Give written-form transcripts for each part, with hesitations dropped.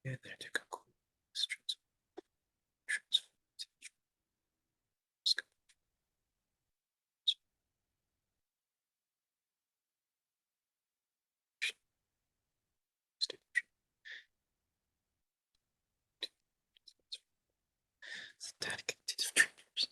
Yeah, there you go. Static triggers.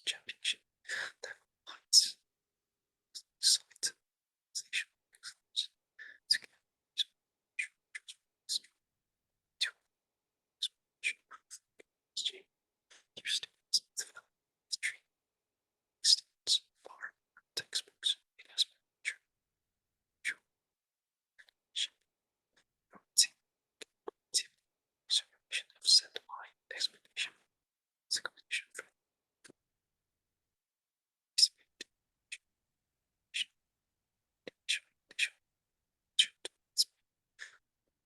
Championship that heights sight far textbooks in aspect circulation of set line expectation combination for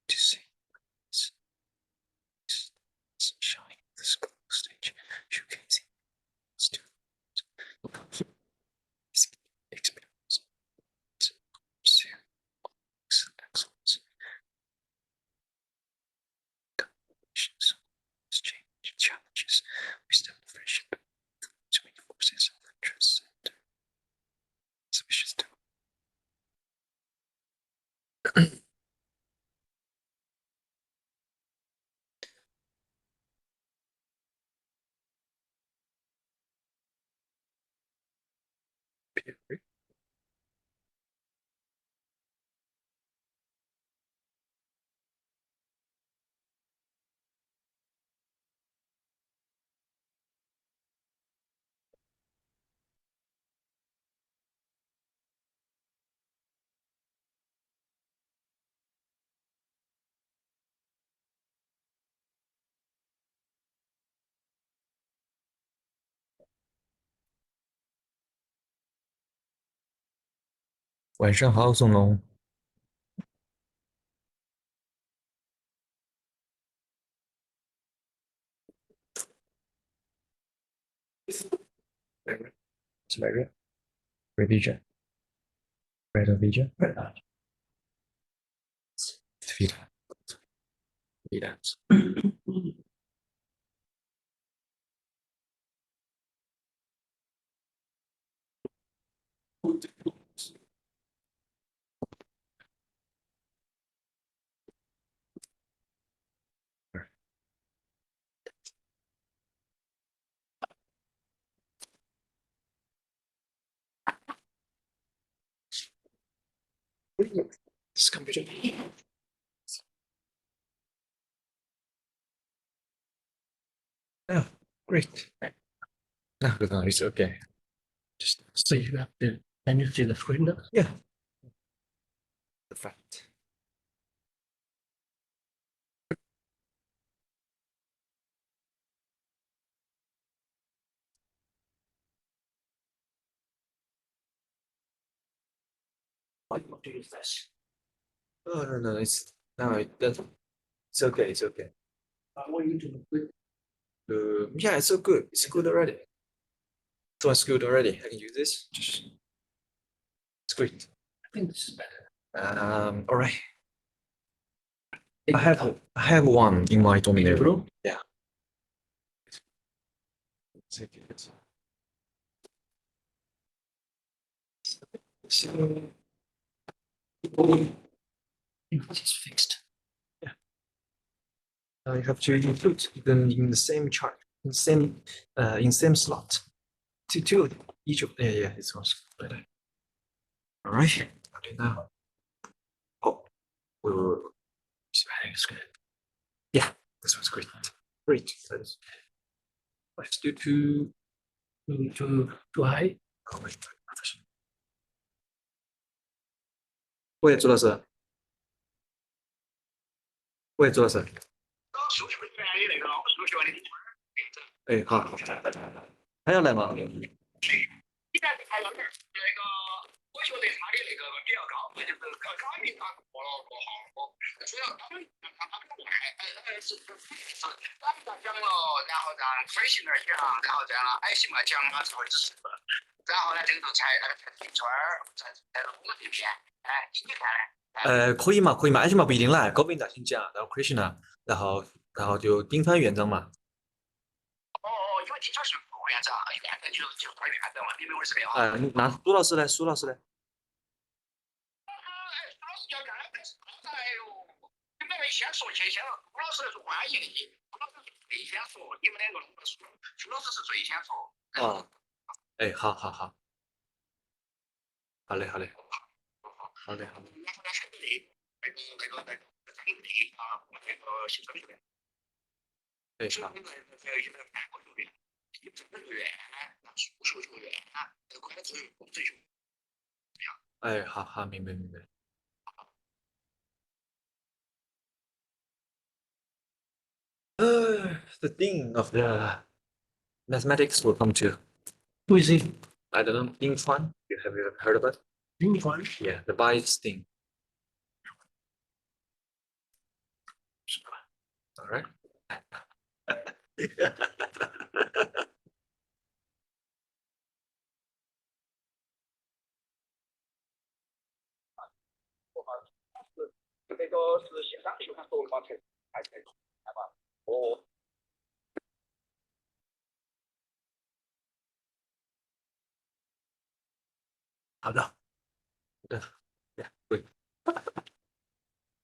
to see shine this close stage showcasing students experience pursue excellence combinations exchange challenges wisdom friendship between forces of interest and suspicious to晚上好，宋龙。It's very revision. Revision. Freelance. This computer. Oh, great. No, no, it's okay. Just So you have to, can you see the screen now? yeah. The fact. Why not to use this? Oh no, it's no, it's okay, it's okay. I want you to look good. Yeah, it's so good. It's good already. So it's good already. I can use this. Just it's great. I think this is better. All right. I have one in my domain room. Yeah. So, It is fixed. Yeah. you have to include them in the same chart, in same slot. To each of yeah, it sounds better. All right, I'll do now. Oh, wait. It's good. Yeah, this one's great. Great. Let's do two. Too high. Oh, wait. 喂，朱老师，喂，朱老师，哎，好，还要来吗？可以嘛，可以嘛，而且嘛不一定来，高本大先讲，然后 Krishna，然后就顶川院长嘛。那苏老师呢？苏老师呢？啊，哎，好好好，好嘞，好嘞，好嘞，好嘞。哎，好。哎，好好，明白明白。The thing of the mathematics will come to. Who is he? I don't know, Bing Fan. Have you ever heard of it? Bing Fan. Yeah, the bias thing. All right. Oh. 好的。Yeah, good.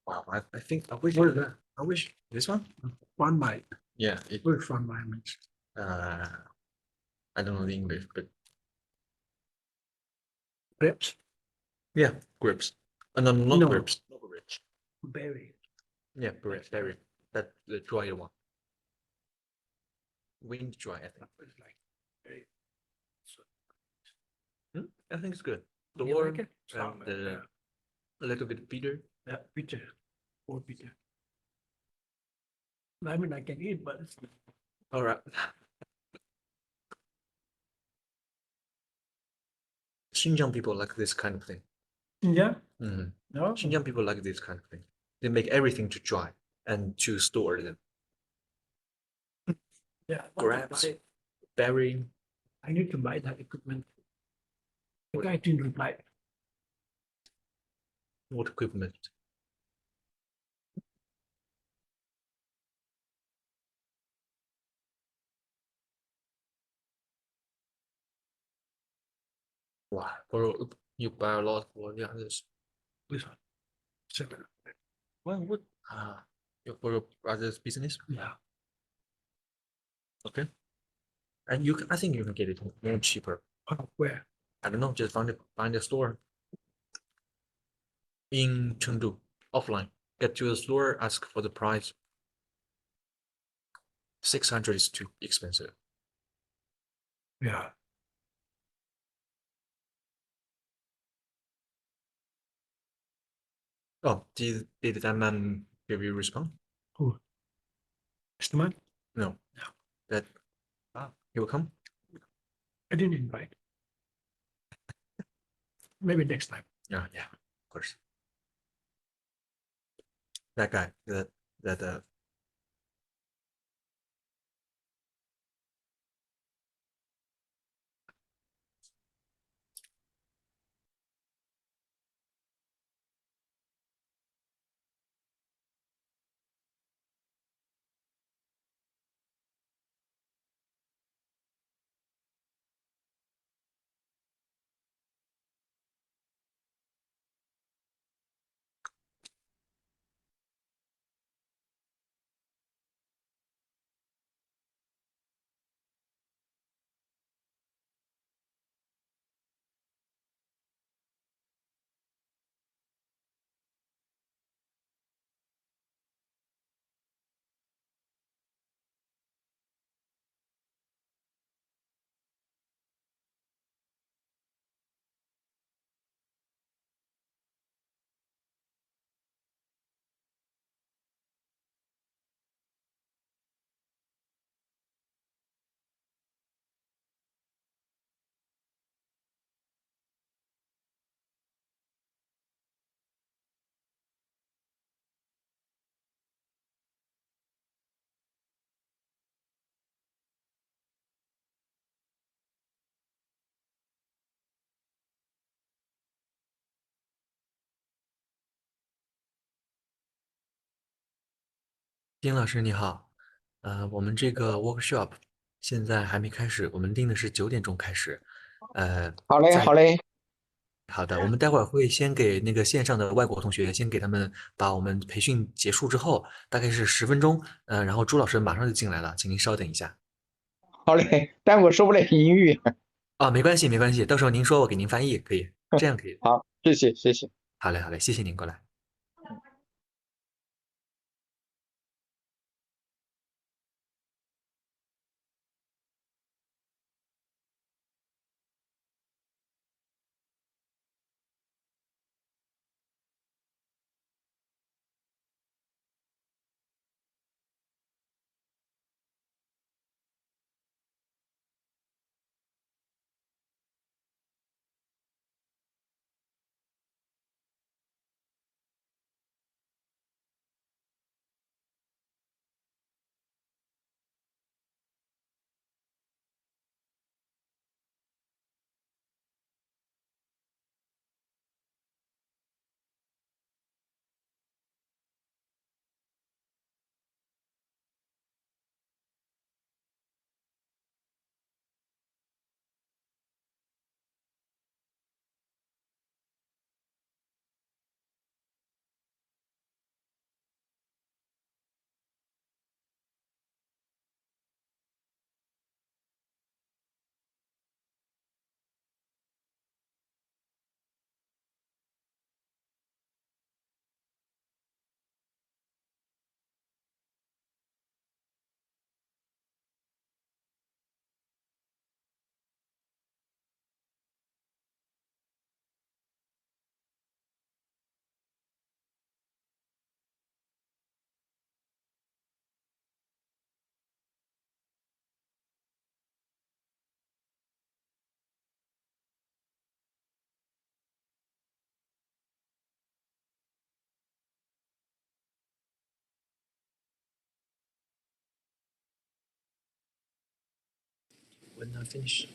Wow, I think I wish this one. One by. Yeah, it. Which one by means? I don't know the English, but Grapes. yeah, grapes. No, not No. grapes. Not grapes. Berry. Yeah, berry. That the dry one. Wind dry, I think. It's like very. I think it's good. The You warm, like it? the a little bit bitter. Yeah, bitter. Or bitter. I mean, I can eat, but it's All right. Xinjiang people like this kind of thing. yeah. Mhm. No. Xinjiang people like this kind of thing. They make everything to dry and to store them. Yeah. Grapes, berry. I need to buy that equipment. The guy didn't reply. What equipment? Wow, you buy a lot for the others. This one. 7. Well, what? For your brother's business? Yeah. Okay. And I think you can get it more cheaper. Where? I don't know. Just find a store in Chengdu offline. Get to the store, ask for the price. 600 is too expensive. Yeah. Oh, did that man give you a response? Who? Mr. Man? No. No. That he will come? I didn't invite. Maybe next time. Yeah, of course. That guy, that 丁老师你好，我们这个 workshop 现在还没开始，我们定的是9点钟开始。呃，好嘞，好嘞，好的，我们待会儿会先给那个线上的外国同学，先给他们把我们培训结束之后，大概是10分钟，然后朱老师马上就进来了，请您稍等一下。好嘞，但我说不来英语。啊，没关系，没关系，到时候您说我给您翻译，可以，这样可以。好，谢谢，谢谢。好嘞，好嘞，谢谢您过来。When I finish.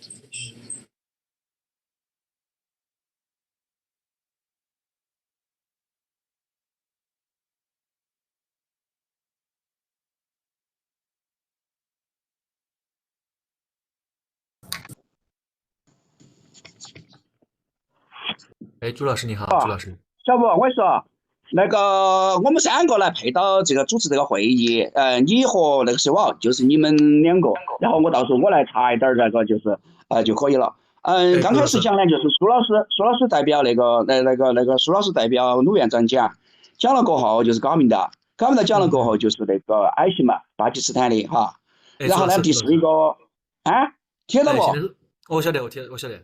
哎，朱老师你好，朱老师。小吴，我跟你说，那个我们3个来配到这个主持这个会议，你和那个小王就是你们2个，然后我到时候我来查一点这个就是就可以了。哎，刚朱老师。开始讲呢，就是苏老师代表苏老师代表鲁院长讲了过后就是高明达讲了过后就是那个艾希嘛，巴基斯坦的哈。哎，然后呢，第4个听到哎，现不？在是，我晓得，我晓得。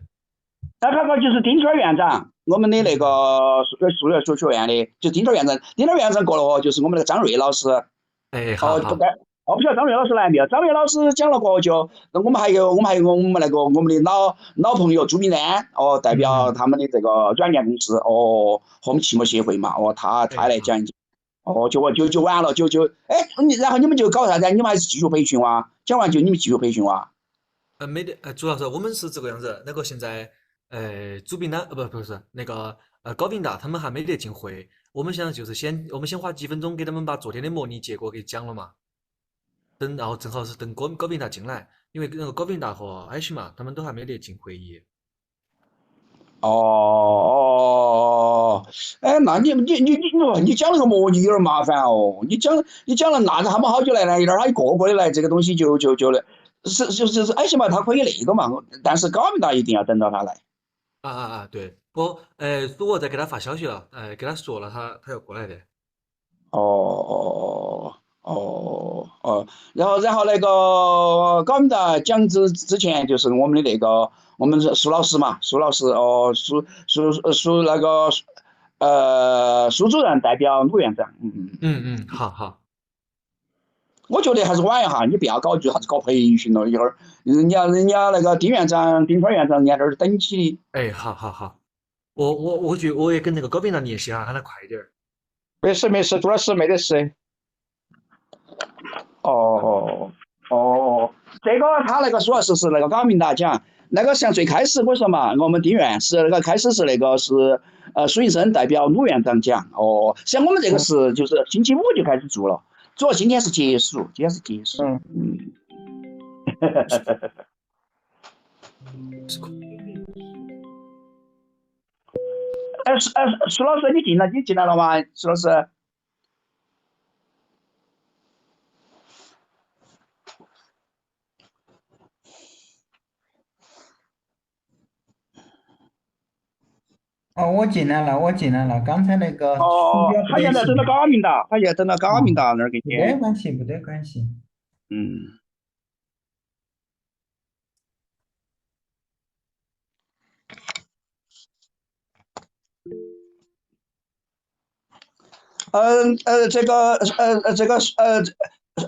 那个就是丁川院长，我们的那个数学院的，就丁川院长。丁川院长过了哦，就是我们那个张瑞老师。哎，好好。不晓得张瑞老师来没有？张瑞老师讲了过后就，我们还有我们的老朋友朱明丹哦，代表他们的这个软件公司哦，和我们期末协会嘛哦，他来讲一讲。哦，就完了，然后你们就搞啥子？你们还是继续培训哇？讲完就你们继续培训哇？没得，朱老师，我们是这个样子。那个现在，朱斌呢？不是那个，高斌达他们还没得进会。我们想就是我们先花几分钟给他们把昨天的模拟结果给讲了嘛。然后正好是等高斌达进来，因为那个高斌达和艾希嘛，他们都还没得进会议。那你讲那个模拟有点麻烦哦。你讲了，那他们好久来了，有点他一个个的来，这个东西就是艾希嘛，他可以那个嘛，但是高明达一定要等到他来。对，我在给他发消息了，给他说了，他要过来的。然后那个高明达讲之前就是我们的那个我们苏老师嘛，苏老师哦，苏那个苏主任代表鲁院长。好。我觉得还是晚一下，你不要搞啥子搞培训了，一会儿人家那个丁院长、丁川院长人家这儿等起的。哎，好。我觉得我也跟那个高斌达联系下，让他快一点。没事，朱老师没得事。这个他那个苏老师是那个高明达讲，那个像最开始我说嘛，我们丁院是那个开始是苏医生代表鲁院长讲。像我们这个是就是星期5就开始做了，主要今天是结束，今天是结束。嗯，苏老师，你进来了吗？苏老师，哦，我进来了，我进来了。刚才那个鼠哦，标不他现在等到得行。高明达，他现在等到高明达那儿给不得签。关系，不得关系。嗯。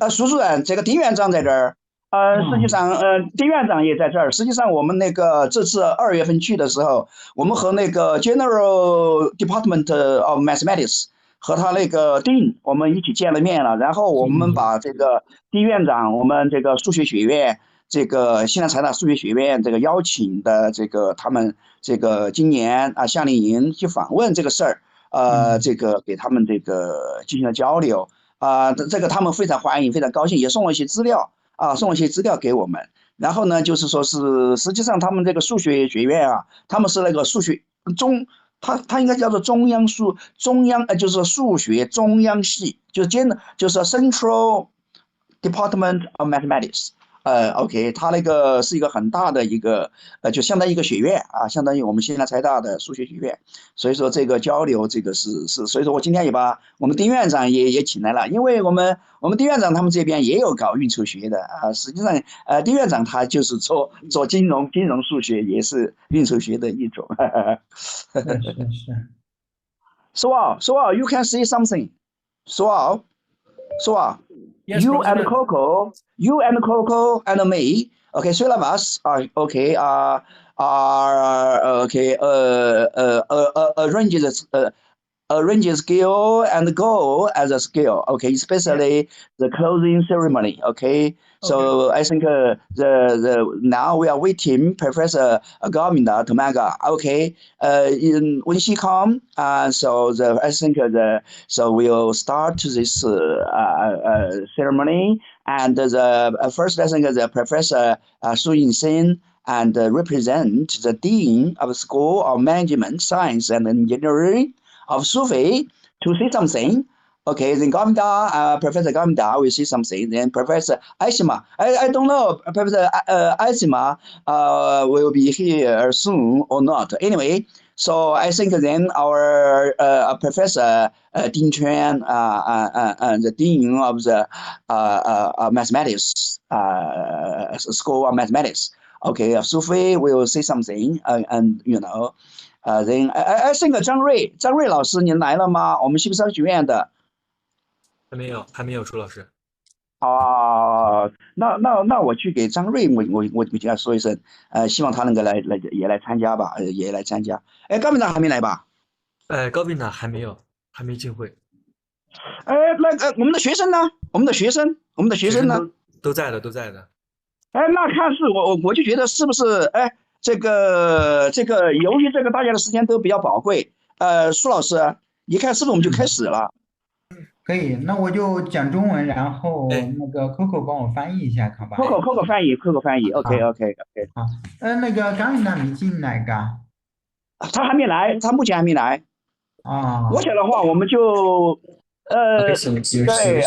苏主任，这个丁院长在这儿。实际上，丁院长也在这儿。实际上，我们那个这次2月份去的时候，我们和那个 General Department of Mathematics 和他那个 Dean 我们一起见了面了。然后我们把这个丁院长，我们这个数学学院，这个西南财大数学学院这个邀请的这个他们这个今年夏令营去访问这个事儿。这个给他们这个进行了交流这个他们非常欢迎，非常高兴，也送了一些资料送了一些资料给我们。然后呢，就是说是实际上他们这个数学学院他们是那个数学它应该叫做就是数学中央系，就是 Central Department of Mathematics。OK，它那个是一个很大的一个就相当于一个学院相当于我们西南财大的数学学院。所以说这个交流，这个所以说我今天也把我们丁院长也请来了，因为我们丁院长他们这边也有搞运筹学的实际上丁院长他就是做金融数学，也是运筹学的一种。是。So you can say something. So Yes, you and Professor. Coco and me. Okay, three of us are okay. Okay. Arrange skill and goal as a skill. Okay, especially the closing ceremony. Okay, so I think the now we are waiting Professor Govinda Tomaga. Okay, when she come, so I think so we'll start this ceremony. And the first, I think the Professor Su Yinxin and represent the Dean of School of Management, Science and Engineering of SWUFE to say something. Okay, then Govinda, Professor Govinda will say something. Then Professor Aishima, I don't know, Professor Aishima will be here soon or not. Anyway, so I think then our Professor Ding Chuan, the Dean of the Mathematics School of Mathematics, okay, SWUFE will say something, and then I think 张瑞老师您来了吗？我们西部商学院的。还没有，朱老师。那我去给张瑞，我给他说一声，希望他能够也来参加吧，也来参加。高院长还没来吧？高院长还没进会。我们的学生呢？我们的学生呢？都在的。那看是我就觉得是不是这个由于这个大家的时间都比较宝贵，苏老师，一看是不是我们就开始了？可以，那我就讲中文，然后那个 Coco 帮我翻译一下，好吧？Coco 翻译 ，OK。好，那个刚才你进来噶？他还没来，他目前还没来。我想的话，我们就对。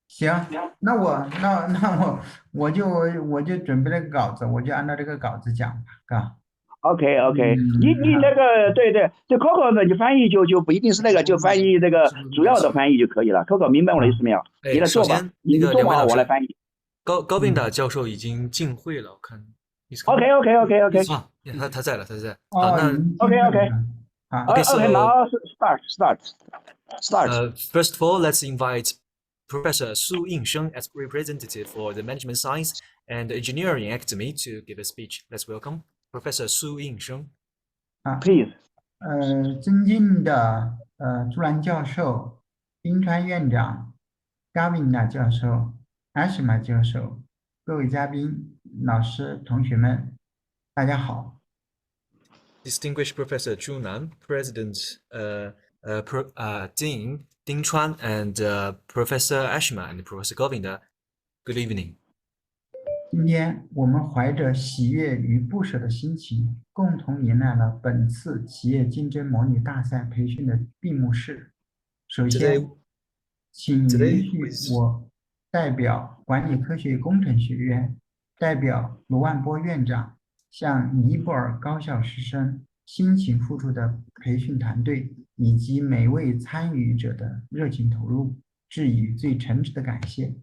行，那我就准备了个稿子，我就按照这个稿子讲吧，嘎。OK，你那个对 Coco 呢，你翻译就不一定是那个，就翻译这个主要的翻译就可以了。Coco 明白我的意思没有？你来做吧，你做完我来翻译。高宾达教授已经进会了，我看。OK。他在了。好，那 OK。OK， now start. First of all, let's invite Professor Su Yingsheng as representative for the Management Science and Engineering Academy to give a speech. Let's welcome Professor Su Yingsheng. Please. 尊敬的朱兰教授、冰川院长、嘎宾达教授、阿什玛教授、各位嘉宾、老师、同学们，大家好。Distinguished Professor Zhu Nan, President Dean Ding Chuan and Professor Ashma and Professor Govinda. Good evening. 今天我们怀着喜悦与不舍的心情，共同迎来了本次企业竞争模拟大赛培训的闭幕式。首 Today, 先，请 today 允许 with 我代表管理科学与工程学院，代表罗万波院长，向尼泊尔高校师生辛勤付出的培训团队以及每位参与者的热情投入，致以最诚挚的感谢。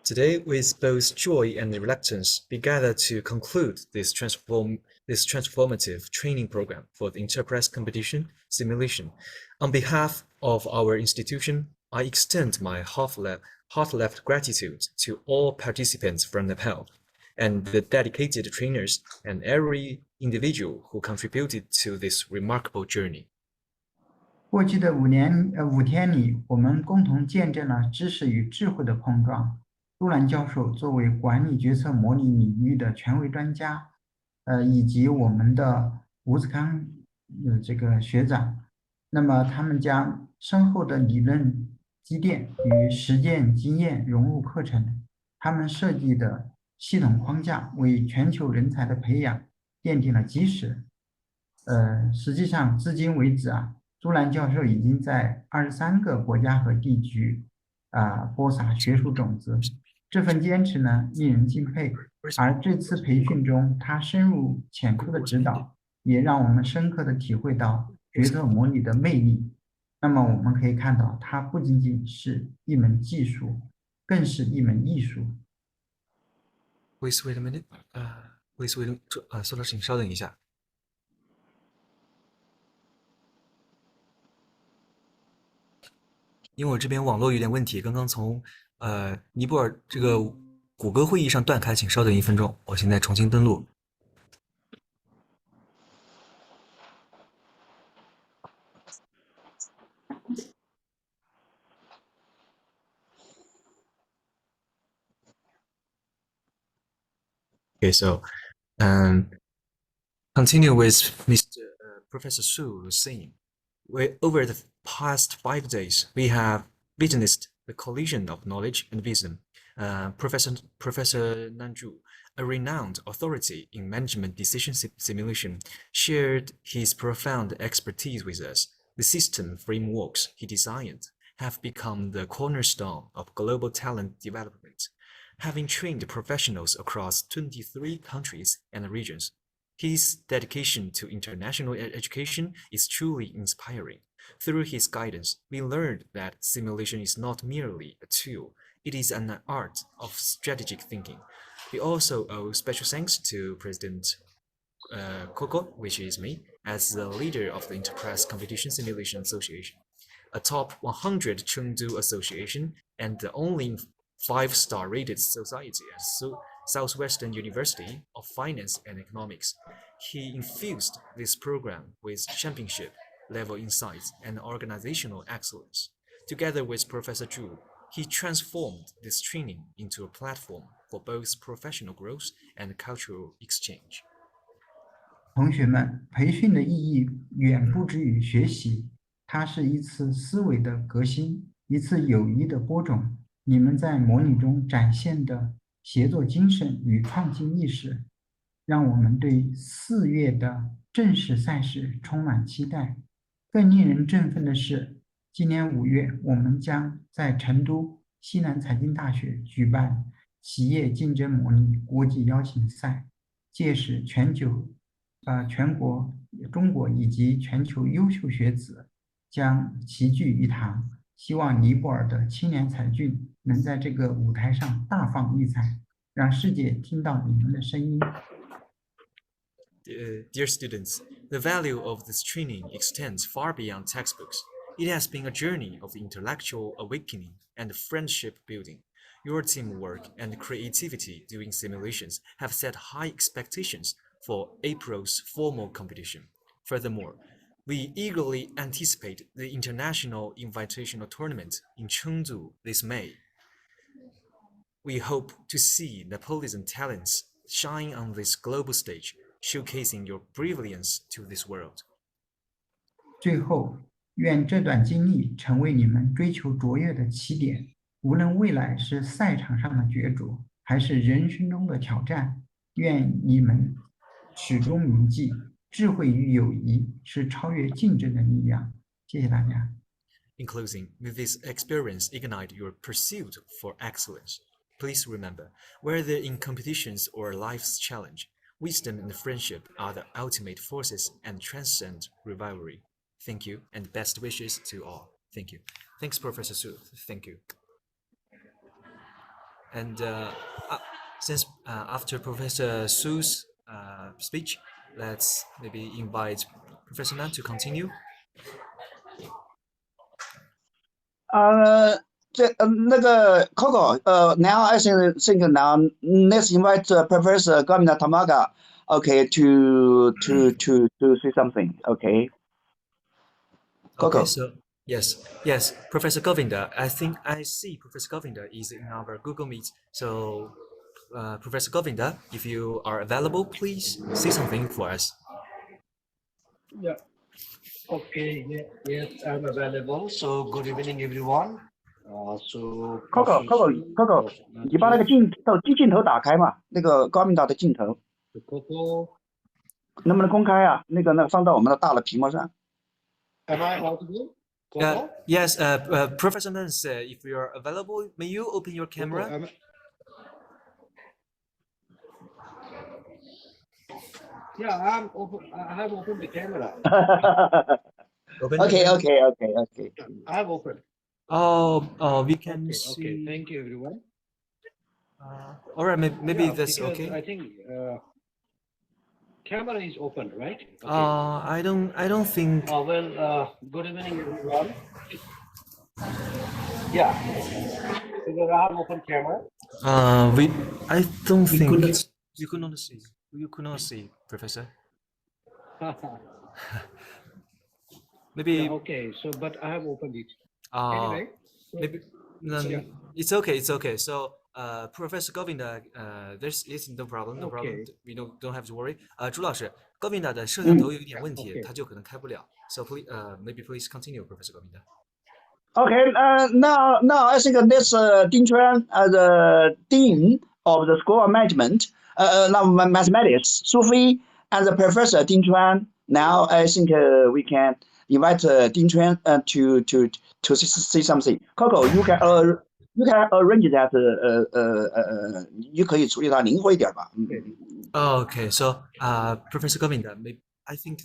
Today, with both joy and reluctance, we gather to conclude this transformative training program for the Interpress competition simulation. On behalf of our institution, I extend my heartfelt gratitude to all participants from Nepal and the dedicated trainers and every individual who contributed to this remarkable journey. 过去的5天里，我们共同见证了知识与智慧的碰撞。杜兰教授作为管理决策模拟领域的权威专家，以及我们的吴子康这个学长，那么他们将深厚的理论积淀与实践经验融入课程，他们设计的系统框架为全球人才的培养奠定了基石。实际上，至今为止啊，朱兰教授已经在23个国家和地区播撒学术种子。这份坚持呢，令人敬佩。而这次培训中，他深入浅出的指导，也让我们深刻的体会到决策模拟的魅力。那么，我们可以看到，它不仅仅是一门技术，更是一门艺术。Please wait a minute. Please wait. 苏老师，请稍等一下。因为我这边网络有点问题，刚刚从尼泊尔这个谷歌会议上断开，请稍等1分钟，我现在重新登录。Okay, so continue with Mr. Professor Su saying, over the past 5 days, we have witnessed the collision of knowledge and wisdom. Professor Nanju, a renowned authority in management decision simulation, shared his profound expertise with us. The system frameworks he designed have become the cornerstone of global talent development, having trained professionals across 23 countries and regions. His dedication to international education is truly inspiring. Through his guidance, we learned that simulation is not merely a tool, it is an art of strategic thinking. We also owe special thanks to President Coco, which is me, as the leader of the Interpress Competition Simulation Association, a top 100 Chengdu association and the only 5-star rated society at Southwestern University of Finance and Economics. He infused this program with championship level insights and organizational excellence. Together with Professor Zhu, he transformed this training into a platform for both professional growth and cultural exchange. 同学们，培训的意义远不止于学习，它是一次思维的革新，一次友谊的播种。你们在模拟中展现的协作精神与创新意识，让我们对4月的正式赛事充满期待。更令人振奋的是，今年5月，我们将在成都西南财经大学举办企业竞争模拟国际邀请赛，届时全国、中国以及全球优秀学子将齐聚一堂。希望尼泊尔的青年才俊能在这个舞台上大放异彩，让世界听到你们的声音。Dear students, the value of this training extends far beyond textbooks. It has been a journey of intellectual awakening and friendship building. Your teamwork and creativity during simulations have set high expectations for April's formal competition. Furthermore, we eagerly anticipate the International Invitational Tournament in Chengdu this May. We hope to see Neapolitan talents shine on this global stage, showcasing your brilliance to this world. 最后，愿这段经历成为你们追求卓越的起点。无论未来是赛场上的角逐，还是人生中的挑战，愿你们始终铭记，智慧与友谊是超越竞争的力量。谢谢大家。In closing, may this experience ignite your pursuit for excellence. Please remember, whether in competitions or life's challenge, wisdom and friendship are the ultimate forces and transcend rivalry. Thank you, and best wishes to all. Thank you. Thanks, Professor Su. Thank you. And since after Professor Su's speech, let's maybe invite Professor Nan to continue. 那个 Coco, now I think now let's invite Professor Govina Tamaga, okay, to say something, okay. Coco. Okay, so yes, Professor Govinda. I think I see Professor Govinda is in our Google Meet. So, Professor Govinda, if you are available, please say something for us. Yeah. Okay. Yeah, yes, I'm available. So good evening, everyone. So Coco, 你把那个机镜头打开嘛，那个高明达的镜头 Coco, 能不能公开啊？那个放到我们的大的屏幕上。 am I audible? Coco? Yes, Professor Nan said, if you are available, may you open your camera? Coco, yeah, I'm open. I have opened the camera. Open. Okay. I have opened. Oh, we can Okay. see. Okay. Thank you, everyone. All right, maybe Yeah, that's because okay. I think camera is open, right? Okay. I don't think. Good evening, everyone. Yeah. Because I have open camera. I don't think couldn't- you could not see. You could not see, Professor. Maybe. Yeah, okay. So, but I have opened it. Anyway. So, Maybe no, yeah. it's okay. So, Professor Govinda, there's no problem. Okay. We don't have to worry. 朱老师，Govinda 的摄像头有一点问题， Okay. 他就可能开不了。So please, maybe please continue, Professor Govinda. Okay, now I think this Ding Chuan, the dean of the School of Management, now mathematics, Sufi, and the Professor Ding Chuan. Now I think we can invite Ding Chuan to say something. Coco, you can arrange that. 你可以处理它灵活一点吧。Okay, so Professor Govinda, I think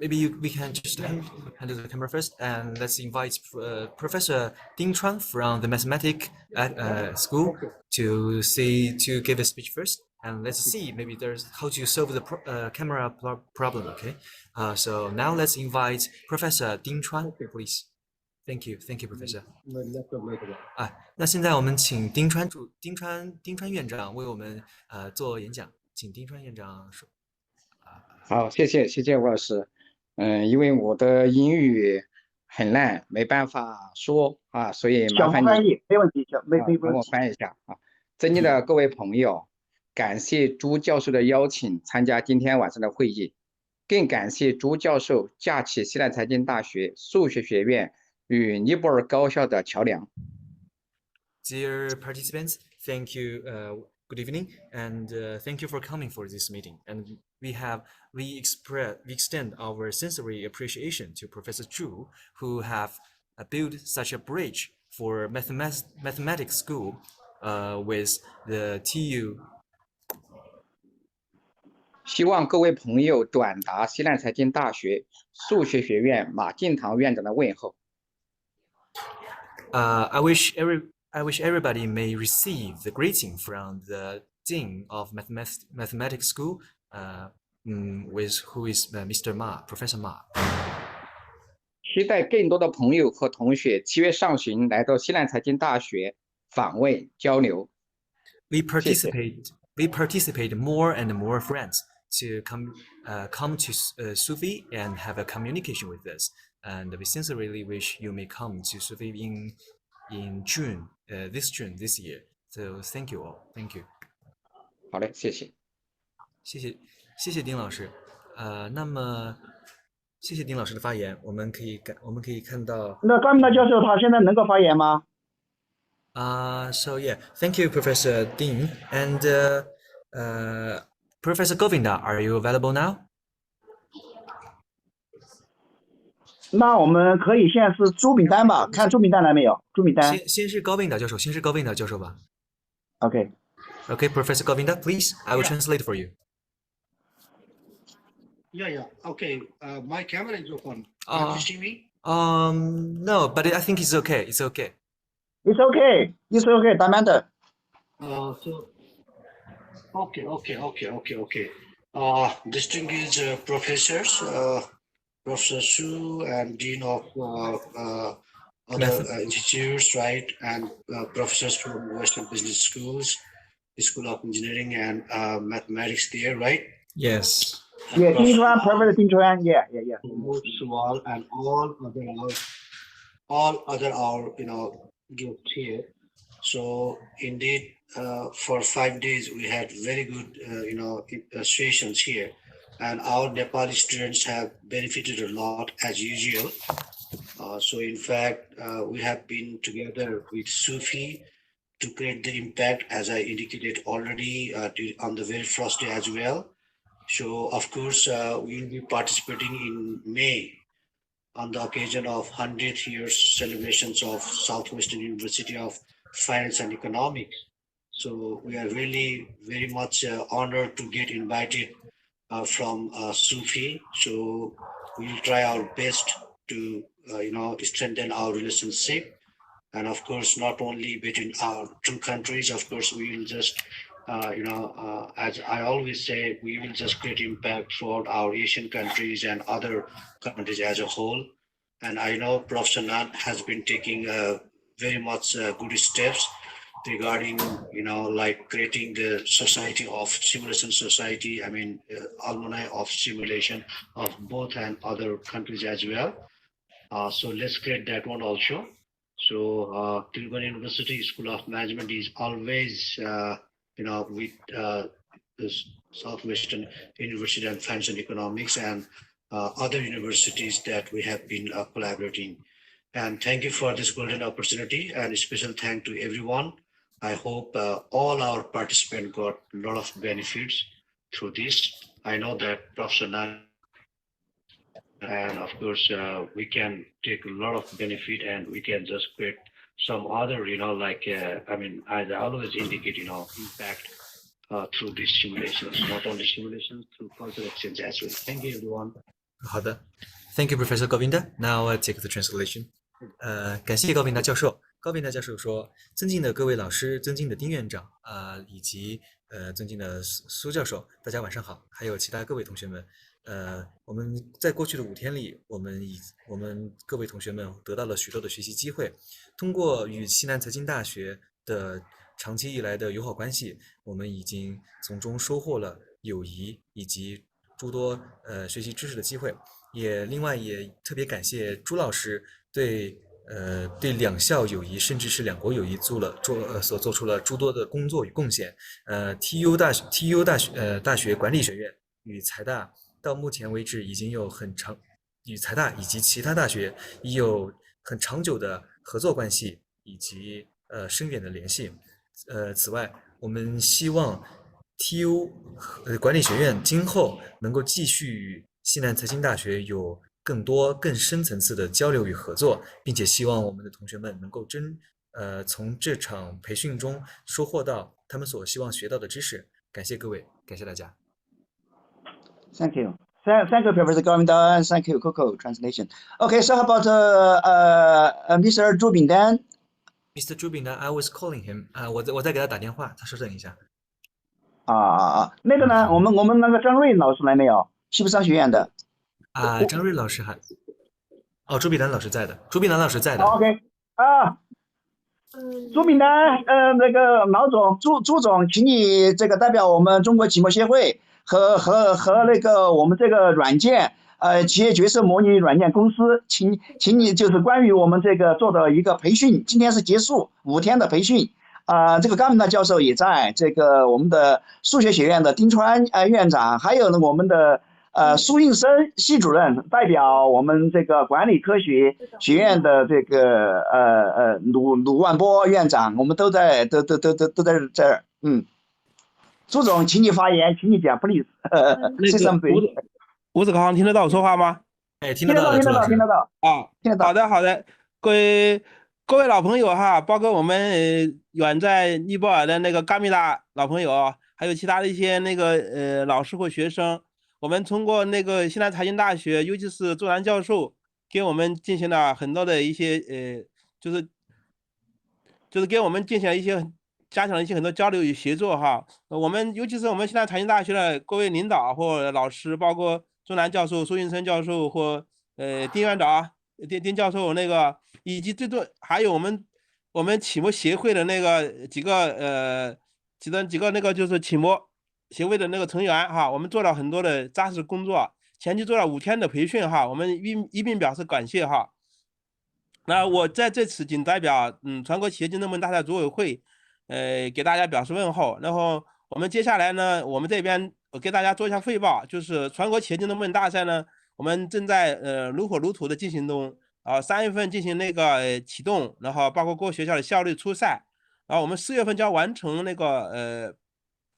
maybe we can just handle the camera first, and let's invite Professor Ding Chuan from the mathematics school to give a speech first, and let's see maybe there's how to solve the camera problem. Okay, so now let's invite Professor Ding Chuan, please. Thank you, Professor. 那现在我们请丁川院长为我们做演讲，请丁川院长说。好，谢谢吴老师。因为我的英语很烂，没办法说啊，所以麻烦你翻译没问题，帮我翻译一下啊。尊敬的各位朋友，感谢朱教授的邀请参加今天晚上的会议，更感谢朱教授架起西南财经大学数学学院与尼泊尔高校的桥梁。Dear participants, thank you. Good evening, and thank you for coming for this meeting. And we extend our sincere appreciation to Professor Zhu, who have built such a bridge for mathematics school with the TU. 希望各位朋友转达西南财经大学数学学院马敬堂院长的问候。I wish everybody may receive the greeting from the dean of mathematics school, who is Mr. Ma, Professor Ma. 期待更多的朋友和同学7月上旬来到西南财经大学访问交流。We participate more and more friends to come to SWUFE and have a communication with us. And we sincerely wish you may come to SWUFE in June, this year. So thank you all. Thank you. 好嘞，谢谢。谢谢丁老师。那么谢谢丁老师的发言，我们可以看到那高明达教授他现在能够发言吗？ So yeah, thank you, Professor Ding. And Professor Govinda, are you available now? 那我们可以现在是朱炳丹吧？看朱炳丹来没有？朱炳丹先是Govinda教授吧。 ，OK。 Okay, Professor Govinda, please, I will translate for you. Yeah. Okay. My camera is open. Uh, Can you see me? No, but I think it's okay. It's okay. It's okay. It's okay. Don't matter. Okay. Distinguished professors, Professor Su and Dean of other institutes, right? And professors from Western Business Schools, School of Engineering and Mathematics there, right? Yes. Yeah, 金川 Professor 金川 Yeah. Swal and all other our groups here. So indeed, for 5 days we had very good sessions here, and our Nepali students have benefited a lot as usual. So in fact, we have been together with SWUFE to create the impact, as I indicated already on the very first day as well. So of course, we will be participating in May on the occasion of 100th years celebrations of Southwestern University of Finance and Economics. So we are really very much honored to get invited from SWUFE. So we'll try our best to strengthen our relationship. And of course, not only between our two countries, of course, we will just, as I always say, we will just create impact for our Asian countries and other countries as a whole. And I know Professor Nat has been taking very much good steps regarding, like creating the society of simulation society. I mean, alumni of simulation of both and other countries as well. So let's create that one also. So Tilburg University School of Management is always, with the Southwestern University and Finance and Economics and other universities that we have been collaborating. And thank you for this golden opportunity, and a special thank to everyone. I hope all our participants got a lot of benefits through this. I know that Professor Nan, and of course, we can take a lot of benefit, and we can just create some other, as I always indicate, impact through these simulations, not only simulations, through cultural exchange as well. Thank you, everyone. 好的 ，Thank you, Professor Govinda. Now I take the translation. 感谢高宾达教授。高宾达教授说：“尊敬的各位老师，尊敬的丁院长以及尊敬的苏教授，大家晚上好，还有其他各位同学们。我们在过去的5天里，我们各位同学们得到了许多的学习机会。通过与西南财经大学的长期以来的友好关系，我们已经从中收获了友谊以及诸多学习知识的机会。另外也特别感谢朱老师对两校友谊甚至是两国友谊所做出了诸多的工作与贡献。TU 大学管理学院与财大到目前为止已经有与财大以及其他大学已有很长久的合作关系以及深远的联系。此外，我们希望 TU 管理学院今后能够继续与西南财经大学有更多更深层次的交流与合作，并且希望我们的同学们能够从这场培训中收获到他们所希望学到的知识。感谢各位，感谢大家。Thank you. Thank you, Professor Govinda, and thank you, Coco, translation. Okay, so how about Mr. Zhu Bingdan? Mr. Zhu Bingdan, I was calling him. 我在给他打电话，他稍等一下。那个呢，我们那个张瑞老师来没有？西部商学院的。张瑞老师朱炳南老师在的。OK 朱炳南，那个老总，朱总，请你这个代表我们中国期末协会和那个我们这个软件企业角色模拟软件公司，请你就是关于我们这个做的一个培训，今天是结束5天的培训。这个高明达教授也在，这个我们的数学学院的丁川院长，还有呢我们的苏应生系主任代表我们这个管理科学学院的这个卢万波院长，我们都在这儿。朱总，请你发言，请你讲 ，please 。那 say 个 something。吴子康听得到我说话吗？哎，听听得到，得到的，听得到，朱老师听得到，啊，听得到。好的，好的，各位老朋友哈，包括我们远在尼泊尔的那个嘎米拉老朋友，还有其他的一些那个老师或学生，我们通过那个西南财经大学，尤其是周南教授，给我们进行了很多的一些就是给我们进行了一些加强了一些很多交流与协作哈。我们尤其是我们西南财经大学的各位领导或老师，包括周南教授、苏运生教授或丁院长、丁教授那个，以及最多还有我们启摩协会的那个几个那个就是启摩协会的那个成员哈，我们做了很多的扎实工作，前期做了5天的培训哈，我们一并表示感谢哈。那我在这次仅代表全国企业竞争部门大赛组委会，给大家表示问候。然后我们接下来呢，我们这边给大家做一下汇报，就是全国企业竞争部门大赛呢，我们正在如火如荼的进行中啊，3月份进行那个启动，然后包括各学校的校内初赛，然后我们4月份就要完成那个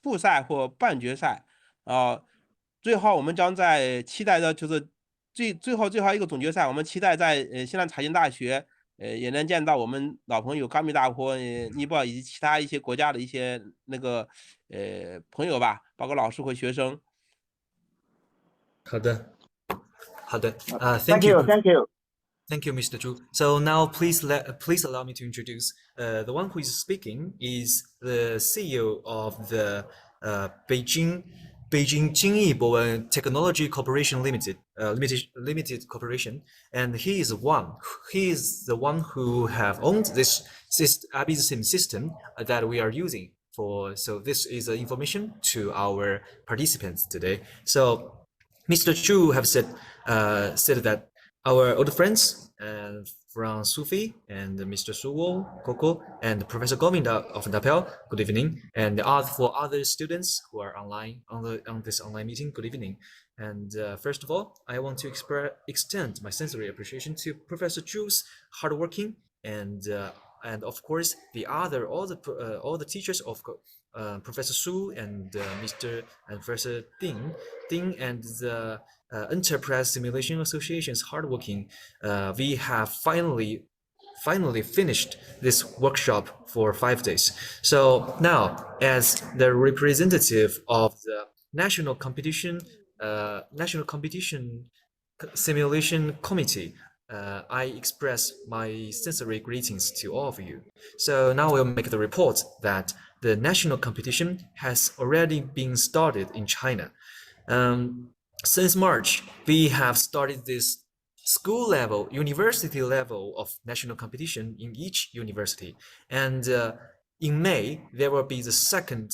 复赛或半决赛啊，最后我们将在期待的就是最后一个总决赛，我们期待在西南财经大学也能见到我们老朋友甘米大或尼泊尔以及其他一些国家的一些那个朋友吧，包括老师和学生。好的，好的。Thank you, thank you. Thank you, Mr. Zhu. So now please allow me to introduce the one who is speaking is the CEO of the Beijing Jingyi Bowen Technology Corporation Limited Corporation, and he is the one who have owned this IBSIM system that we are using for. So this is information to our participants today. So Mr. Chu have said that our old friends from SWUFE and Mr. Suwo, Coco, and Professor Govinda of Napel, good evening. And for other students who are online on this online meeting, good evening. And first of all, I want to extend my sincere appreciation to Professor Chu's hardworking and of course all the teachers of Professor Su and Professor Ding and the Enterprise Simulation Association's hardworking. We have finally finished this workshop for 5 days. So now, as the representative of the National Competition Simulation Committee, I express my sincere greetings to all of you. So now we'll make the report that the national competition has already been started in China. Since March, we have started this school level, university level of national competition in each university. And in May, there will be the second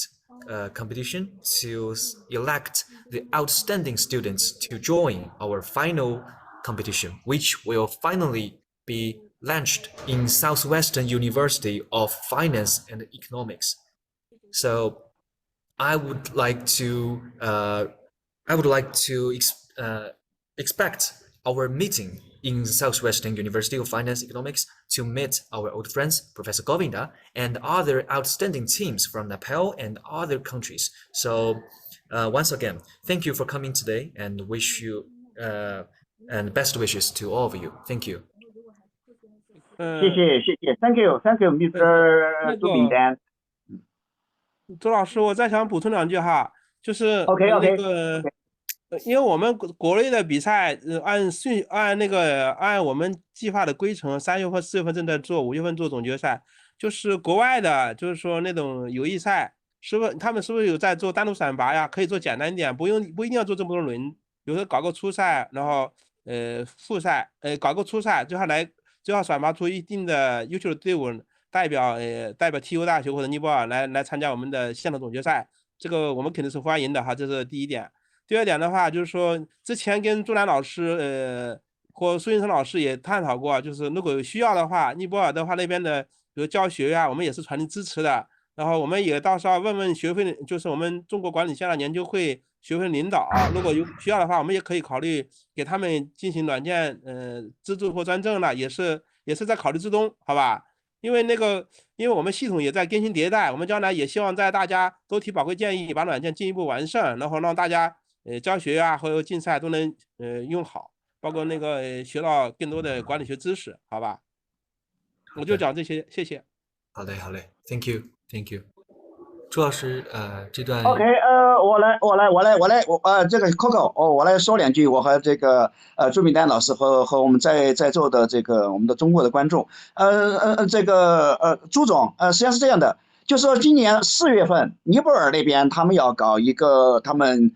competition to elect the outstanding students to join our final competition, which will finally be launched in Southwestern University of Finance and Economics. So I would like to expect our meeting in Southwestern University of Finance and Economics to meet our old friends, Professor Govinda, and other outstanding teams from Nepal and other countries. So once again, thank you for coming today and wish you and best wishes to all of you. Thank you. 谢谢 ，Thank you, Mr. 朱炳丹。周老师，我再想补充2句哈，就是OK，那个，因为我们国内的比赛，按我们计划的规程，3月份、4月份正在做，5月份做总决赛。就是国外的，就是说那种友谊赛，他们是不是有在做单独选拔呀？可以做简单一点，不一定要做这么多轮，比如说搞个初赛，然后复赛，搞个初赛，最后选拔出一定的优秀的队伍，代表 TU 大学或者尼泊尔来参加我们的县的总决赛，这个我们肯定是欢迎的哈，这是第一点。第二点的话，就是说之前跟朱兰老师或苏云成老师也探讨过，就是如果有需要的话，尼泊尔的话那边的比如教学呀，我们也是全力支持的。然后我们也到时候问问学会，就是我们中国管理线上研究会学会领导，如果有需要的话，我们也可以考虑给他们进行软件资助或专政了，也是在考虑之中，好吧？因为我们系统也在更新迭代，我们将来也希望在大家都提宝贵建议，把软件进一步完善，然后让大家教学啊和竞赛都能用好，包括学到更多的管理学知识，好吧？我就讲这些，谢谢。好嘞，好嘞，Thank you，Thank you。朱老师，这段 OK，这个 Coco，我来说两句，我和这个朱敏丹老师和我们在座的这个我们的中国的观众，朱总，实际上是这样的，就是说今年4月份，尼泊尔那边他们要搞一个他们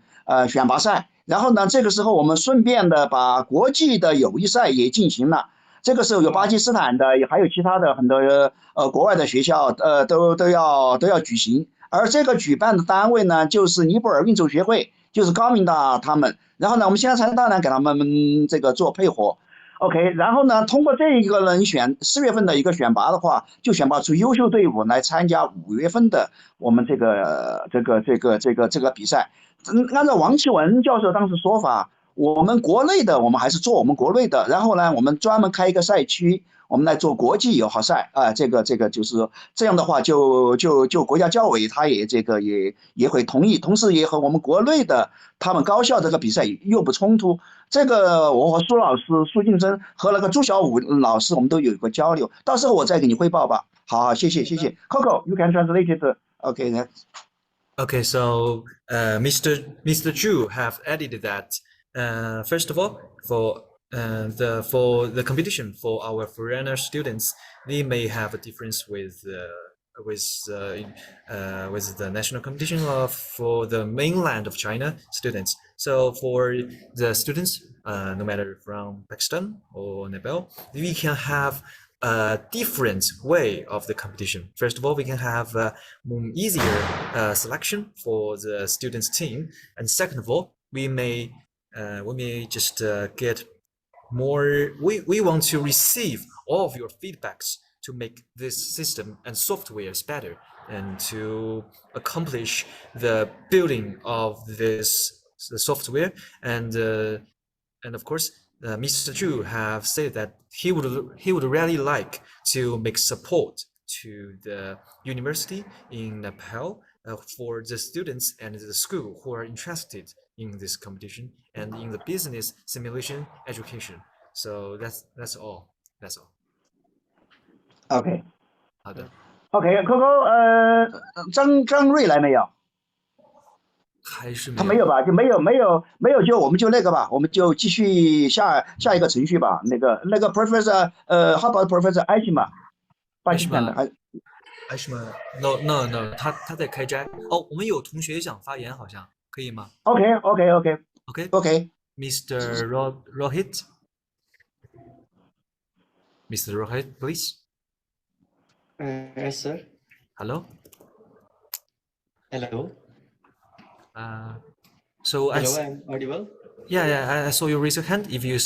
选拔赛，然后呢，这个时候我们顺便的把国际的友谊赛也进行了。这个时候有巴基斯坦的，也还有其他的很多国外的学校，都要举行。而这个举办的单位呢，就是尼泊尔运筹协会，就是高明达他们。然后呢，我们现在当然给他们这个做配合。OK， 然后呢，通过这一个人4月份的一个选拔的话，就选拔出优秀队伍来参加5月份的我们这个比赛。按照王启文教授当时说法，我们国内的我们还是做我们国内的，然后呢，我们专门开一个赛区。我们来做国际友好赛啊，这个就是这样的话就国家教委他也也会同意，同时也和我们国内的他们高校这个比赛又不冲突。这个我和苏老师、苏敬生和那个朱小武老师我们都有一个交流，到时候我再给你汇报吧。好，谢谢。Coco, you can translate it. Okay. Okay, so Mr. Chu have added that first of all, for the competition for our foreigner students, they may have a difference with the national competition for the mainland of China students. So for the students, no matter from Pakistan or Nepal, we can have a different way of the competition. First of all, we can have easier selection for the students team, and second of all, we may just get more. We want to receive all of your feedbacks to make this system and softwares better, and to accomplish the building of this software. And of course, Mr. Chu have said that he would really like to make support to the university in Nepal for the students and the school who are interested in this competition and in the business simulation education. So that's all. That's all. OK， 好的， OK，Coco，张瑞来没有？还是他没有吧？就没有，就我们就那个吧，我们就继续下一个程序吧。那个 Professor how about Professor 艾希玛，巴基斯坦的艾什么 ？No，他在开斋。哦，我们有同学想发言，好像可以吗 OK， Mr. Rohit，Mr. Rohit, please. Yes, sir. Hello. Hello. So Hello, I'm audible. I saw you raise your hand. If you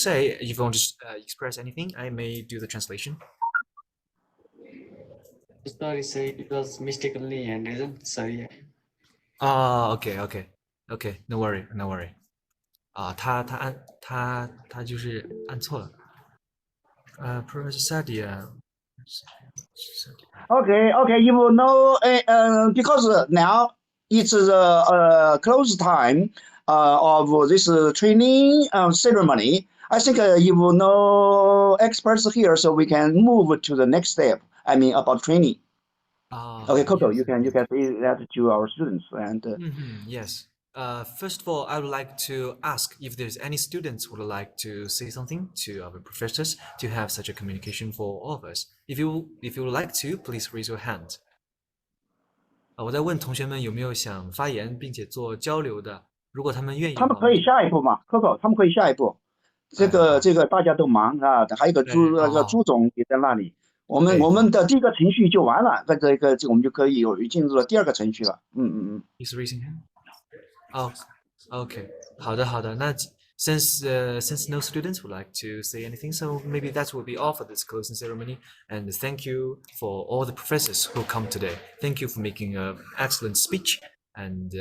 want to express anything, I may do the translation. Sorry, sir. It was mistakenly handwritten. Sorry. Okay. No worry. 他就是按错了。Professor Sadia. OK， you know, because now it's close time of this training ceremony. I think you know experts here, so we can move to the next step. I mean about training. Okay, Coco, Yes. you can say that to our students and. Yes. First of all, I would like to ask if there's any students who would like to say something to our professors to have such a communication for all of us. If you would like to, please raise your hand. 我在问同学们有没有想发言并且做交流的，如果他们愿意的话，他们可以下一步嘛 ，Coco， 他们可以下一步。这个大家都忙啊，还有个朱总也在那里。我们的第一个程序就完了，这个我们就可以进入了第二个程序了。He's raising hand. OK， 好的。那 since no students would like to say anything, so maybe that will be all for this closing ceremony. And thank you for all the professors who come today. Thank you for making an excellent speech. And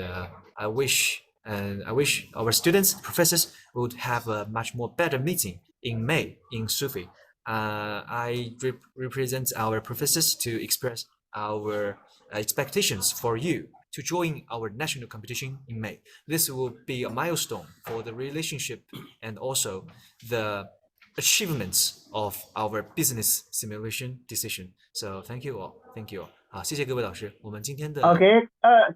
I wish our students, professors, would have a much more better meeting in May in SWUFE. I represent our professors to express our expectations for you to join our national competition in May. This will be a milestone for the relationship and also the achievements of our business simulation decision. So thank you all, thank you all. 好，谢谢各位老师。我们今天的 OK，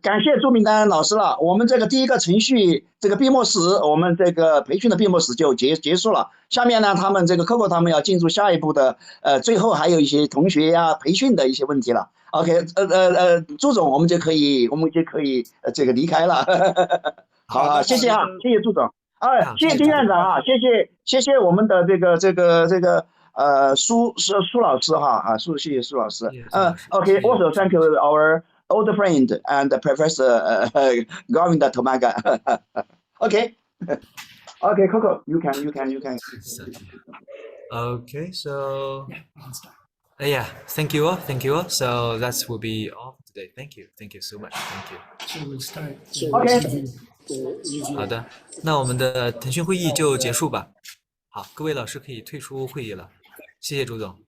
感谢朱明丹老师了。我们这个第一个程序，这个闭幕式，我们这个培训的闭幕式就结束了。下面呢，他们这个 Coco 他们要进入下一步的，最后还有一些同学呀培训的一些问题了。OK，朱总，我们就可以这个离开了。好，谢谢啊，谢谢朱总。谢谢金院长啊，谢谢我们的这个苏老师哈谢谢苏老师。OK， also thank you our old friend and Professor Govinda Tomaga. Okay, Coco, you can. Okay, so yeah, thank you all. So that will be all for today. Thank you so much. Thank you. So we'll start. Okay. 好的，那我们的腾讯会议就结束吧。好，各位老师可以退出会议了。谢谢朱总。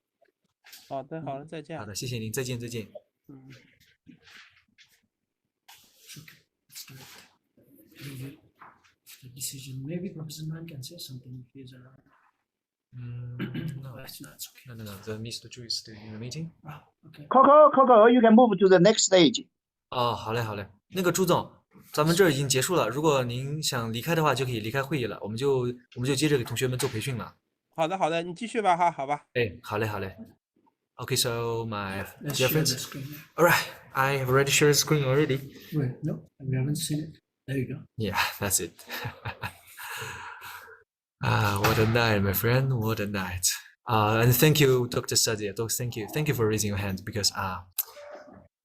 好的，好的，再见。好的，谢谢您，再见。嗯。The decision. Maybe Professor Mann can say something if he's around. No, that's okay. No. The Mr. Zhu is still in the meeting. Okay. Coco, you can move to the next stage. 哦，好嘞。那个朱总，咱们这儿已经结束了。如果您想离开的话，就可以离开会议了。我们就接着给同学们做培训了。好的，你继续吧哈，好吧。哎，好嘞。Okay, so my Let's dear share the friends. screen. All right, I have already shared the screen already. Wait, no, we haven't seen it. There you go. Yeah, that's it. What a night, my friend. What a night. And thank you, Dr. Sadia. Thank you for raising your hand because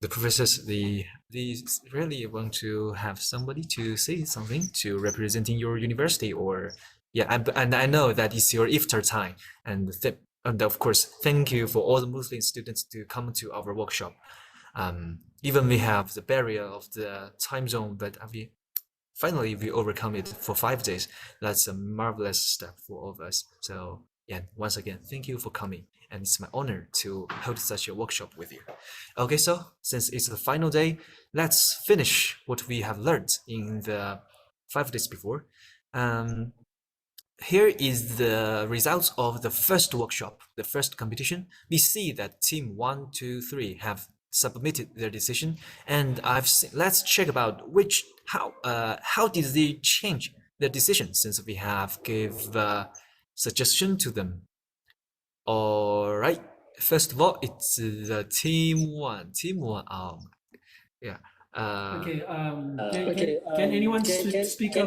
the professors they really want to have somebody to say something to representing your university or and I know that it's your iftar time and of course thank you for all the Muslim students to come to our workshop. Even we have the barrier of the time zone, but finally we overcome it for 5 days. That's a marvelous step for all of us. So yeah, once again, thank you for coming. And it's my honor to hold such a workshop with you. Okay, so since it's the final day, let's finish what we have learned in the 5 days before. Here is the results of the first workshop, the first competition. We see that team 1, 2, 3 have submitted their decision, and let's check about how did they change their decision since we have give suggestion to them. All right. First of all, it's the team 1. Yeah. Okay. Can anyone speak up?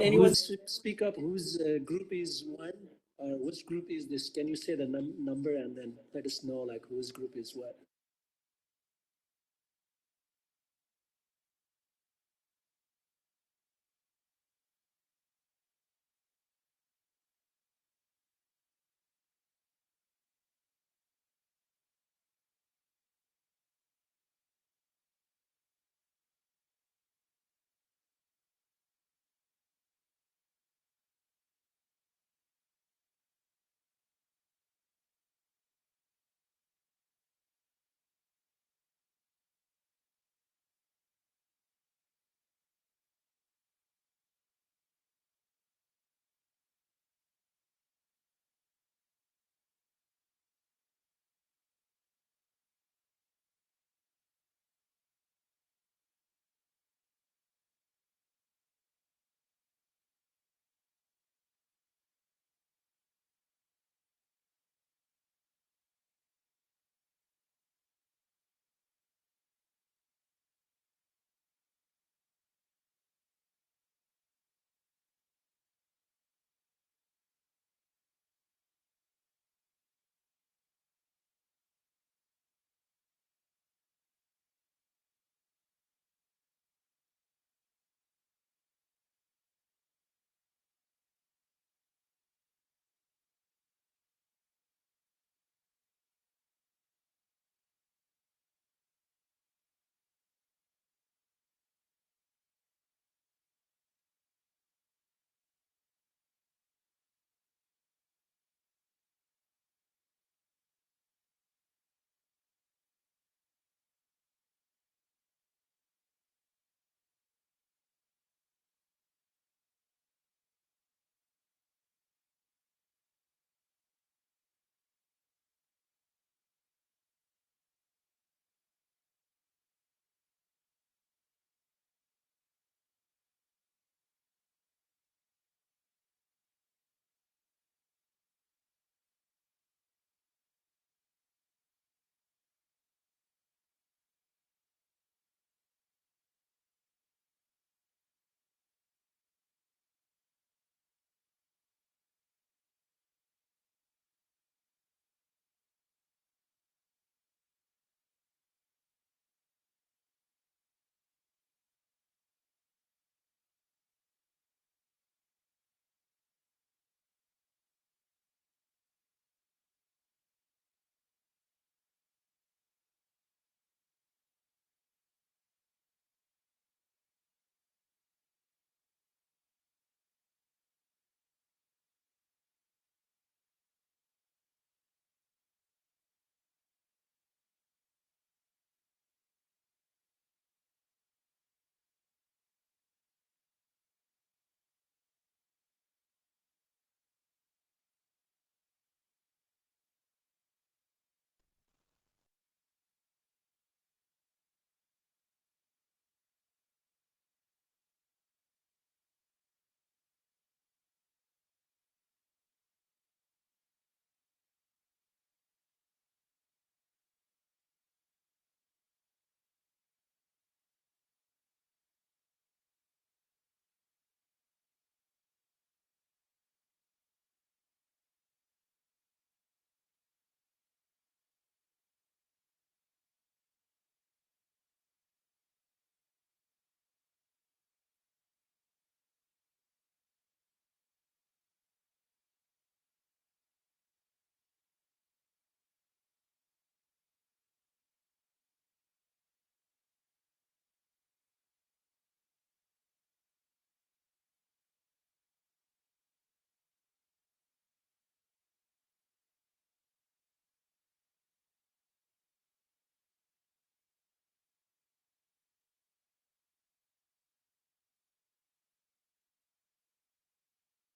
Speak up whose group is one or which group is this? Can you say the number and then let us know like whose group is what?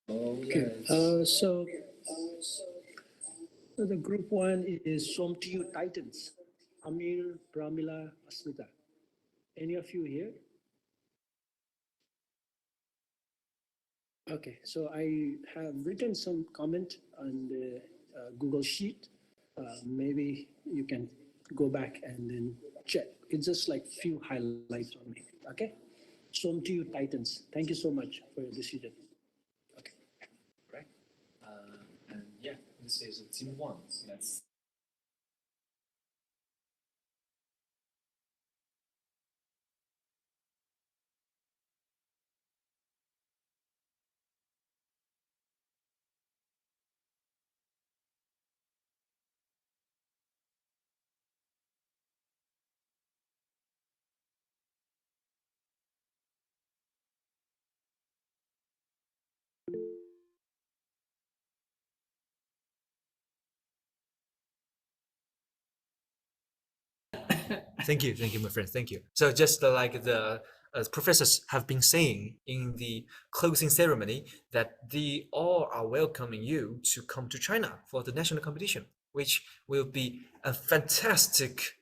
Okay. So the group one is SWUFE&TU Titans. Amir, Pramila, Asmita. Any of you here? Okay, so I have written some comment on the Google Sheet. Maybe you can go back and then check. It's just like few highlights on me. Okay, SWUFE&TU Titans. Thank you so much for your decision. Okay, Right. And yeah, this is team 1. Let's thank you, my friend. Thank you. So just like the professors have been saying in the closing ceremony, that they all are welcoming you to come to China for the national competition, which will be a fantastic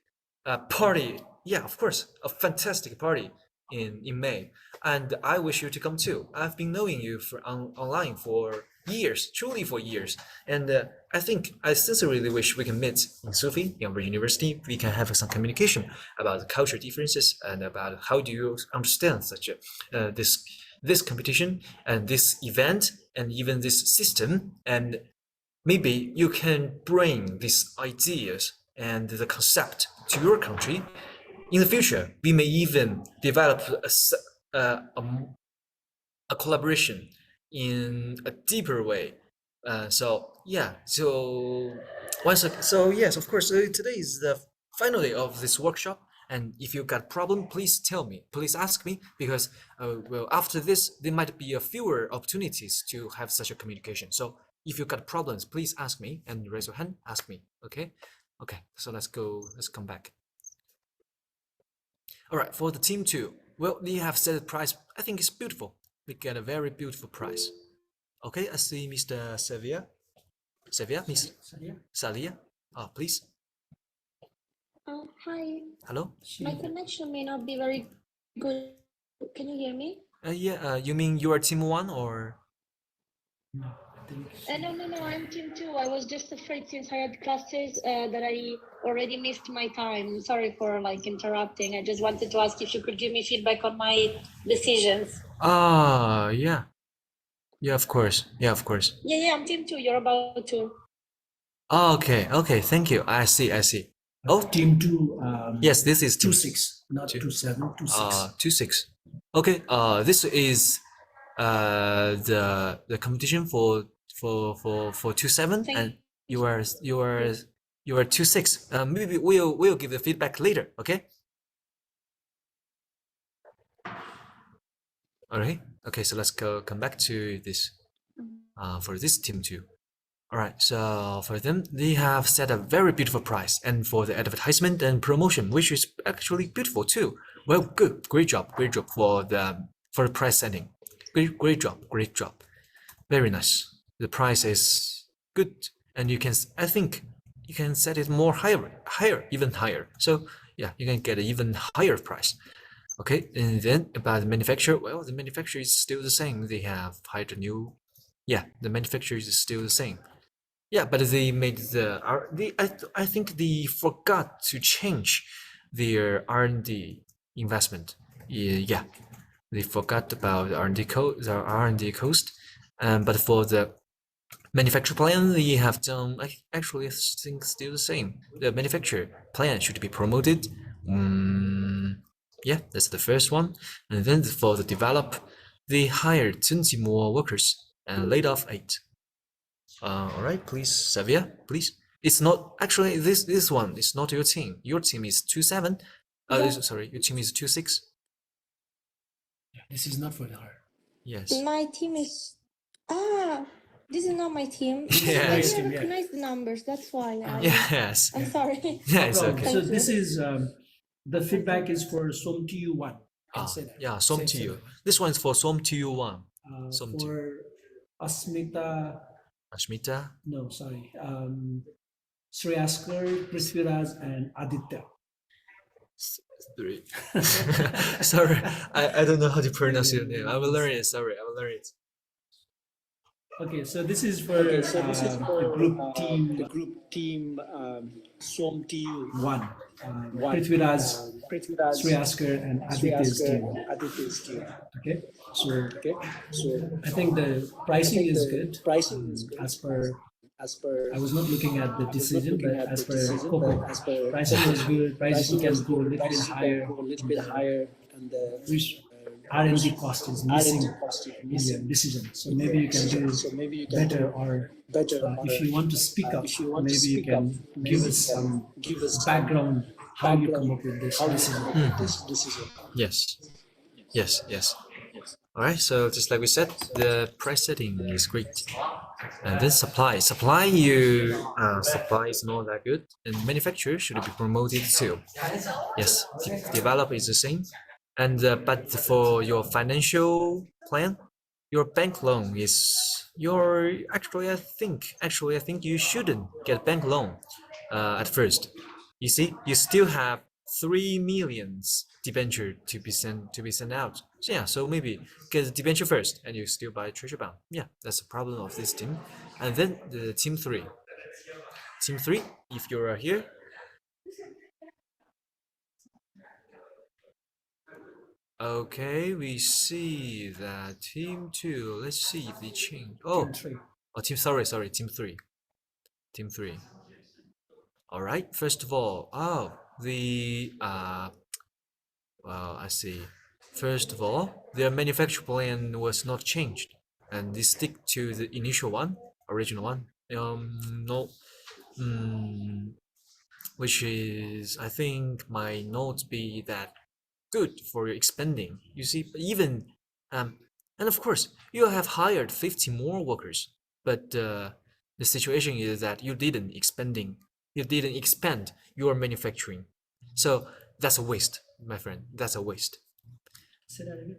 party. Yeah, of course, a fantastic party in May. And I wish you to come too. I've been knowing you for online for years, truly for years. And I sincerely wish we can meet in Sufi, in our university. We can have some communication about the culture differences and about how do you understand such a this competition and this event and even this system. And maybe you can bring these ideas and the concept to your country. In the future, we may even develop a collaboration in a deeper way. So yeah, so yes, of course, today is the final day of this workshop. And if you got problem, please tell me, please ask me, because well, after this, there might be a fewer opportunities to have such a communication. So if you got problems, please ask me and raise your hand, ask me. Okay, okay. So let's come back. All right, for the team 2, well, they have set a price. I think it's beautiful. We get a very beautiful price. Okay, I see Mr. Sevilla, Miss Salia. Please. Hi. Hello. My connection may not be very good. Can you hear me? Yeah. You mean you are team 1 or? No, I'm team 2. I was just afraid since I had classes that I already missed my time. Sorry for like interrupting. I just wanted to ask if you could give me feedback on my decisions. Yeah. Yeah, of course. Yeah, of course. Yeah, I'm team 2. You're about to. Okay. Thank you. I see. Oh, Team 2. yes, this is team 2-6, not 2-7, 2-6. 2-6. Okay. This is the competition for 2-7, and you are 2-6. Maybe we'll give the feedback later. Okay. All right. Okay. So let's come back to this. For this team 2. All right, so for them, they have set a very beautiful price, and for the advertisement and promotion, which is actually beautiful too. Well, good, great job for the price setting. Great job, very nice. The price is good, and I think you can set it more higher, even higher. So yeah, you can get an even higher price. Okay, and then about the manufacturer, well, the manufacturer is still the same. They have hired a new, yeah, the manufacturer is still the same. Yeah, but they made I think they forgot to change their R&D investment. Yeah, they forgot about the R&D cost. But for the manufacturer plan, they have done actually I think still the same. The manufacturer plan should be promoted. Yeah, that's the first one. And then for the develop, they hired 20 more workers and laid off 8. All right, please, Xavier, please. It's not actually this one. It's not your team. Your team is 2-7. Sorry, your team is 2-6. This is not for her. Yes. My team is this is not my team. Yes. I didn't recognize the numbers. That's why. Yes. I'm sorry. Yeah, it's okay. So this is the feedback is for SWUFE&TU 1. Yeah, SWUFE&TU. This one is for SWUFE&TU 1. For Asmita, Ashmita. no, sorry. Sriaskar, Prithviraj, and Aditya. Three. Sorry, I don't know how to pronounce your name. I will learn it. Sorry, I will learn it. Okay, so this is for the group team SWUFE&TU one. Prithviraj, Sriaskar, and Aditya's team. Okay, so I think the pricing is good. As per I was not looking at the decision, but as per Coco, pricing was good. Pricing can go a little bit higher, and the R&D cost is missing in your decision. So maybe you can do better, or if you want to speak up, maybe you can give us some background how you come up with this decision. Yes, yes, yes. All right. So just like we said, the price setting is great, and then supply. Supply is not that good, and manufacturer should be promoted too. Yes, develop is the same, and but for your financial plan, your bank loan is your actually I think you shouldn't get bank loan at first. You see, you still have 3 millions debenture to be sent out. So yeah, so maybe get the debenture first, and you still buy treasury bond. Yeah, that's the problem of this team. And then the team three. Team three, if you are here. Okay, we see that team two. Let's see if they change. Oh, team. Sorry, team three. Team three. All right. First of all, the well, I see. First of all, their manufacture plan was not changed, and they stick to the initial one, original one. No, which is I think might not be that good for expanding. You see, even and of course you have hired 50 more workers, but the situation is that you didn't expand your manufacturing, so that's a waste, my friend. That's a waste. Say that again.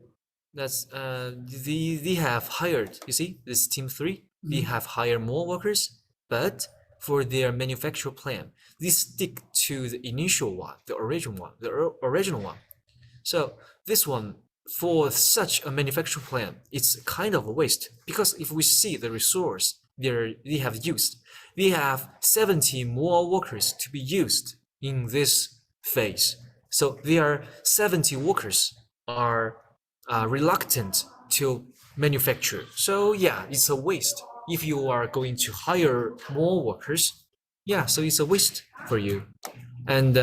That's they have hired. You see, this team three. They have hired more workers, but for their manufacturing plan, they stick to the initial one, the original one. So this one, for such a manufacturing plan, it's kind of a waste, because if we see the resource they have used, they have 70 more workers to be used in this phase. So there are 70 workers are reluctant to manufacture. So yeah, it's a waste. If you are going to hire more workers, yeah, so it's a waste for you. And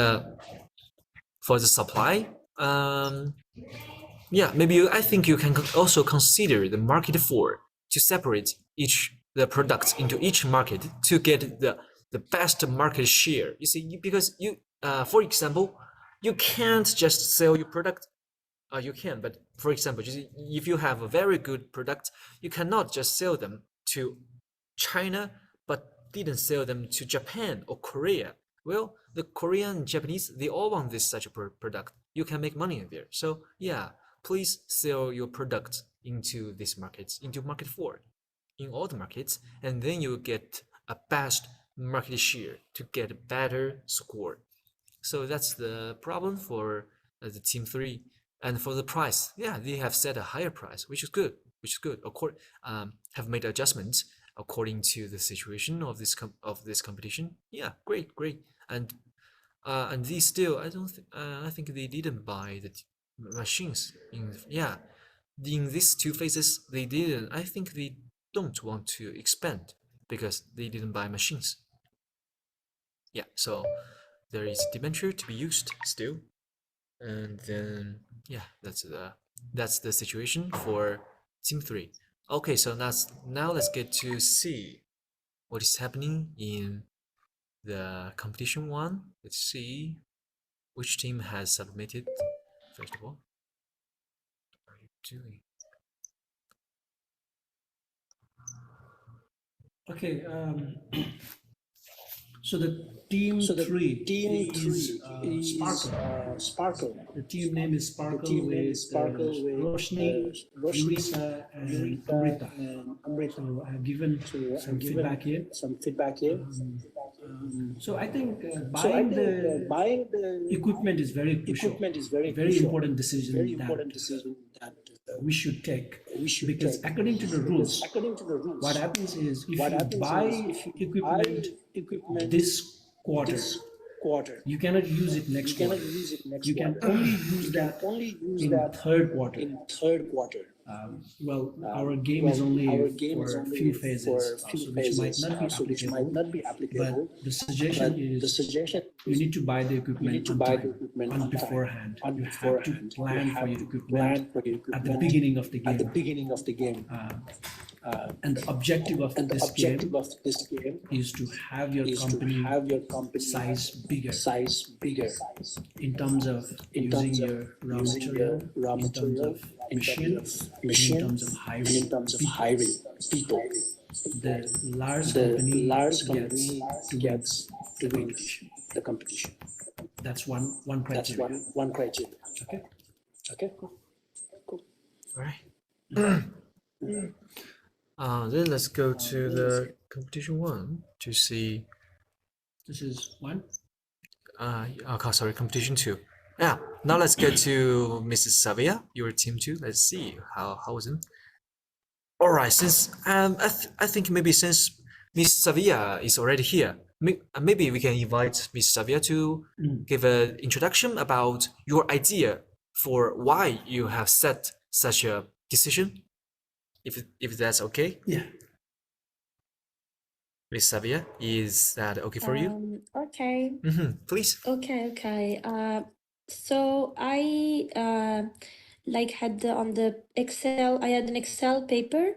for the supply, yeah, maybe I think you can also consider the market for to separate the products into each market to get the best market share. You see, because you for example, you can't just sell your product. You can, but for example, if you have a very good product, you cannot just sell them to China, but didn't sell them to Japan or Korea. Well, the Korean and Japanese, they all want this such a product. You can make money in there. So yeah, please sell your product into these markets, into market 4, in all the markets, and then you get a best market share to get a better score. So that's the problem for the team 3. And for the price, yeah, they have set a higher price, which is good. Have made adjustments according to the situation of this competition. Yeah, great. And these still, I think they didn't buy the machines in these 2 phases. They didn't. I think they don't want to expand because they didn't buy machines. Yeah, so there is debenture to be used still, and then yeah, that's the situation for team 3. Okay, so now let's get to see what is happening in the competition 1. Let's see which team has submitted. First of all, what are you doing? Okay, So the team three is Sparkle. Sparkle. The team name is Sparkle with Roshni, Yurisa, and Amrita. So I have given some feedback here. So I think buying the equipment is very crucial. Very important decision that we should take. Because according to the rules, what happens is if you buy equipment this quarter, you cannot use it next quarter. You can only use that in third quarter. Well, our game is only for a few phases, so which might not be applicable. But the suggestion is you need to buy the equipment on time, on beforehand. You have to plan for your equipment at the beginning of the game. And the objective of this game is to have your company size bigger in terms of using your raw material, in terms of machine, in terms of hiring people. The large company gets to win the competition. That's one criteria. Okay. All right. Then let's go to the competition 1 to see. This is 1. Sorry, competition 2. Yeah. Now let's go to Mrs. Savia, your team 2. Let's see how was it. All right. Since I think maybe since Miss Savia is already here, maybe we can invite Miss Savia to give an introduction about your idea for why you have set such a decision. If that's okay. Yeah. Miss Savia, is that okay for you? Okay. Please. Okay. So I had on the Excel, I had an Excel paper,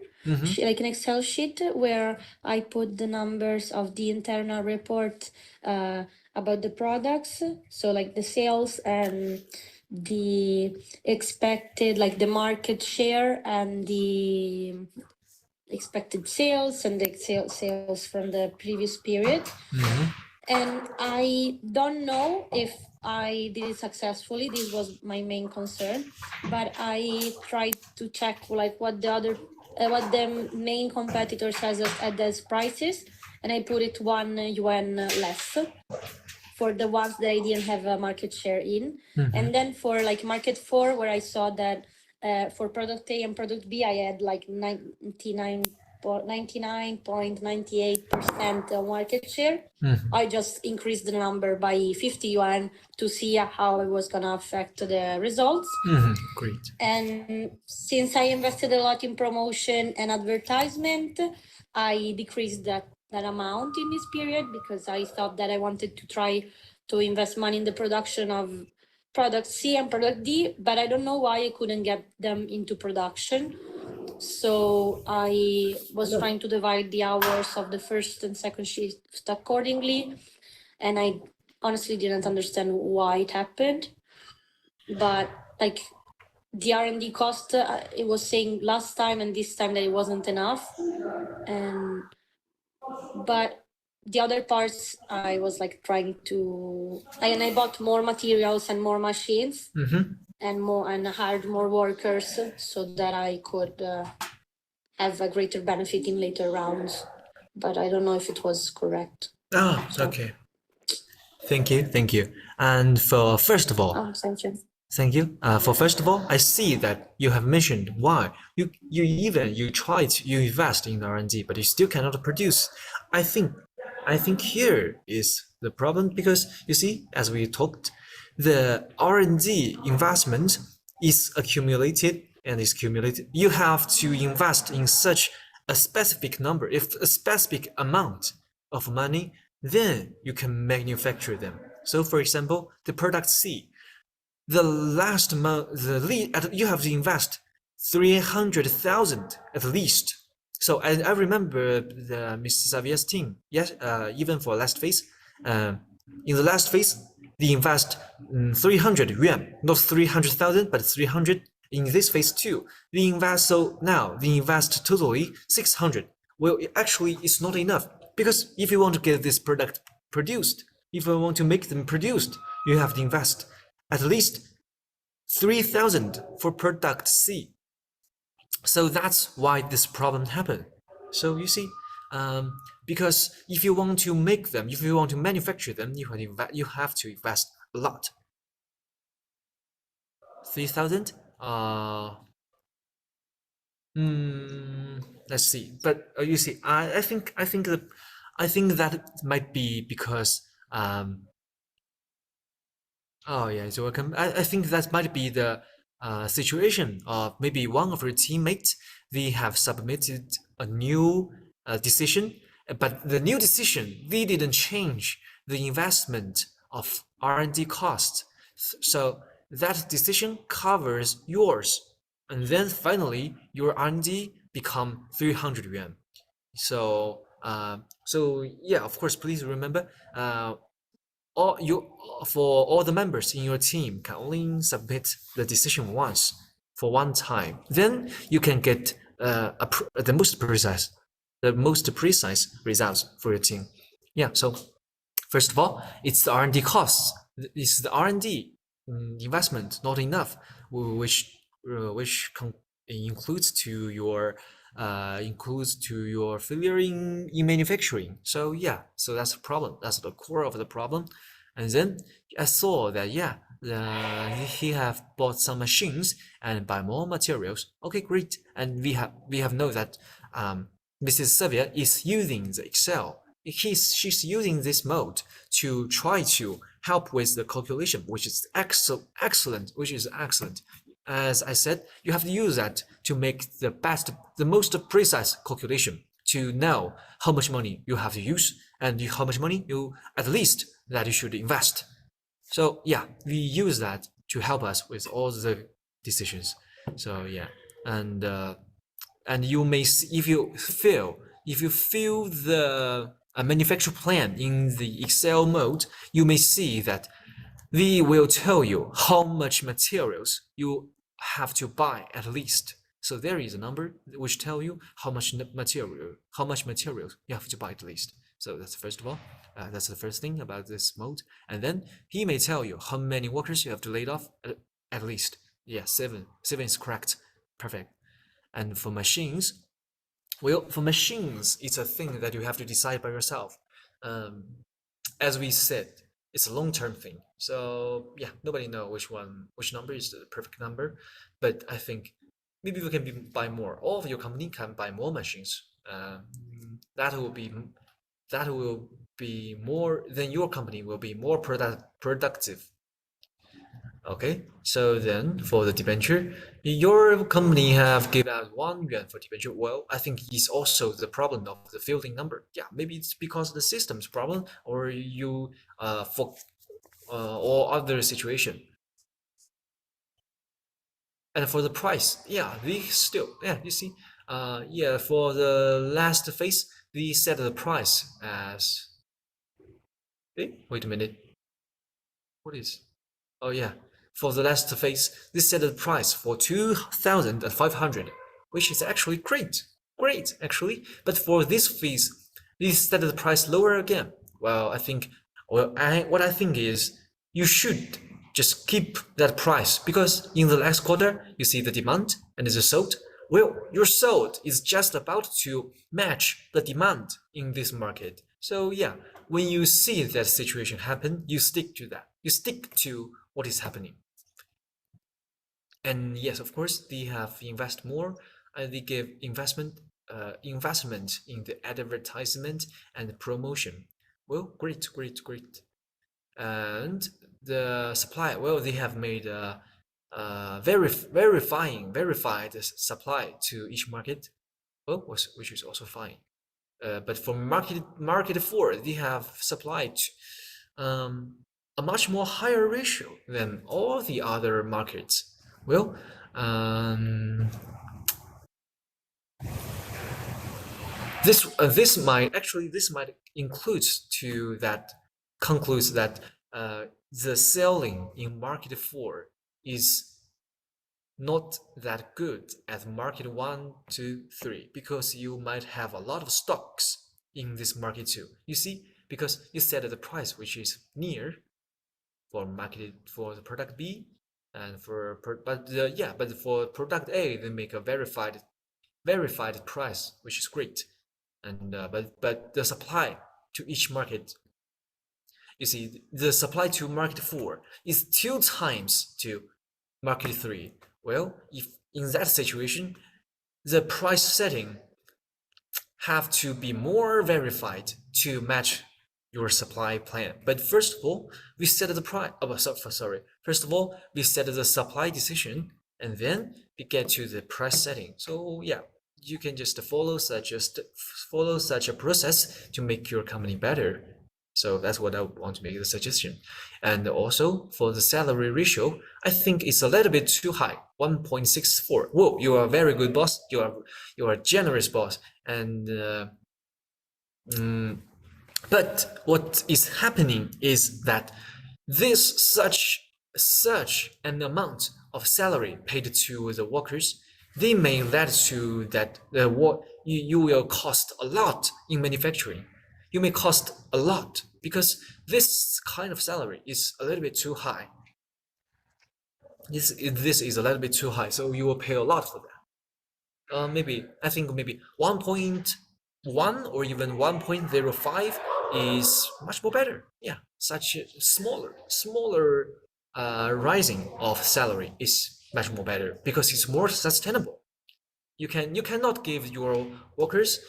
like an Excel sheet where I put the numbers of the internal report about the products. So like the sales and the expected, like the market share and the expected sales and the sales from the previous period. And I don't know if I did it successfully. This was my main concern, but I tried to check like what the main competitors has at those prices, and I put it 1 yuan less for the ones that I didn't have a market share in. And then for like market 4, where I saw that for product A and product B, I had like 99.98% market share. I just increased the number by 50 yuan to see how it was gonna affect the results. Great. And since I invested a lot in promotion and advertisement, I decreased that amount in this period because I thought that I wanted to try to invest money in the production of product C and product D, but I don't know why I couldn't get them into production. So I was trying to divide the hours of the first and second shift accordingly, and I honestly didn't understand why it happened. But like the R&D cost, it was saying last time and this time that it wasn't enough, but the other parts I was like trying to, and I bought more materials and more machines and hired more workers so that I could have a greater benefit in later rounds. But I don't know if it was correct. Okay. Thank you. And for first of all, thank you. Thank you. For first of all, I see that you have mentioned why you try to invest in R&D, but you still cannot produce. I think here is the problem, because you see, as we talked, the R&D investment is accumulated and is cumulated. You have to invest in such a specific number, if a specific amount of money, then you can manufacture them. So, for example, the product C. The last month, you have to invest 300,000 at least. So I remember the Mr. Xavier's team. Yes, even for last phase, in the last phase, they invest 300 yuan, not 300,000, but 300. In this phase too, they invest. So now they invest totally 600. Well, actually, it's not enough, because if you want to get this product produced, if you want to make them produced, you have to invest at least 3,000 for product C. So that's why this problem happened. So you see, because if you want to make them, if you want to manufacture them, you have to invest a lot. 3,000. Let's see. But you see, I think that might be because oh yeah, you're welcome. I think that might be the situation of maybe one of your teammates. They have submitted a new decision, but the new decision, they didn't change the investment of R&D cost. So that decision covers yours, and then finally your R&D become 300 yuan. So yeah, of course, please remember, for all the members in your team can only submit the decision once for one time. Then you can get the most precise results for your team. Yeah. So first of all, it's the R&D costs. It's the R&D investment not enough, which includes to your failure in manufacturing. So yeah, so that's the problem. That's the core of the problem. And then I saw that he have bought some machines and buy more materials. Okay, great. And we have know that Mrs. Sevilla is using the Excel. She's using this mode to try to help with the calculation, which is excellent. As I said, you have to use that to make the most precise calculation to know how much money you have to use and how much money you should invest. So yeah, we use that to help us with all the decisions. So yeah, and you may see, if you fill the manufacture plan in the Excel mode, you may see that we will tell you how much materials you have to buy at least. So there is a number which tell you how much materials you have to buy at least. So that's first of all, that's the first thing about this mode. And then he may tell you how many workers you have to lay off at least. Yeah, 7 is correct, perfect. And for machines, well, for machines, it's a thing that you have to decide by yourself. As we said, it's a long-term thing. So yeah, nobody know which number is the perfect number. But I think maybe we can buy more. All of your company can buy more machines. That will be more. Then your company will be more productive. Okay, so then for the debenture, your company have given out 1 yuan for debenture. Well, I think it's also the problem of the fielding number. Yeah, maybe it's because of the system's problem, or you or other situation. And for the price, yeah, you see, yeah, for the last phase, we set the price as. Wait a minute. What is? Oh yeah. For the last phase, this set the price for 2,500, which is actually great actually. But for this phase, this set the price lower again. Well, I think, what I think is you should just keep that price, because in the last quarter you see the demand and the sold. Well, your sold is just about to match the demand in this market. So yeah, when you see that situation happen, you stick to that. You stick to what is happening. And yes, of course, they have invest more, and they give investment in the advertisement and promotion. Well, great. And the supply, well, they have made verified supply to each market. Well, which is also fine. But for market 4, they have supplied a much more higher ratio than all the other markets. Well, this might concludes that the selling in market 4 is not that good as market 1, 2, 3, because you might have a lot of stocks in this market too. You see, because you set the price which is near for marketed for the product B, and but for product A they make a verified price, which is great, and but the supply to each market, you see, the supply to market 4 is 2 times to market 3. Well, if in that situation, the price setting have to be more verified to match your supply plan. But first of all, we set the price. Oh, sorry. First of all, we set the supply decision, and then we get to the price setting. So yeah, you can just follow such a process to make your company better. So that's what I want to make the suggestion. And also for the salary ratio, I think it's a little bit too high, 1.64. Whoa, you are a very good boss. You are a generous boss. And but what is happening is that this such an amount of salary paid to the workers, they may lead to that you will cost a lot in manufacturing. You may cost a lot because this kind of salary is a little bit too high. This is a little bit too high, so you will pay a lot for that. I think maybe 1.1 or even 1.05 is much more better. Yeah, such a smaller rising of salary is much more better because it's more sustainable. You cannot give your workers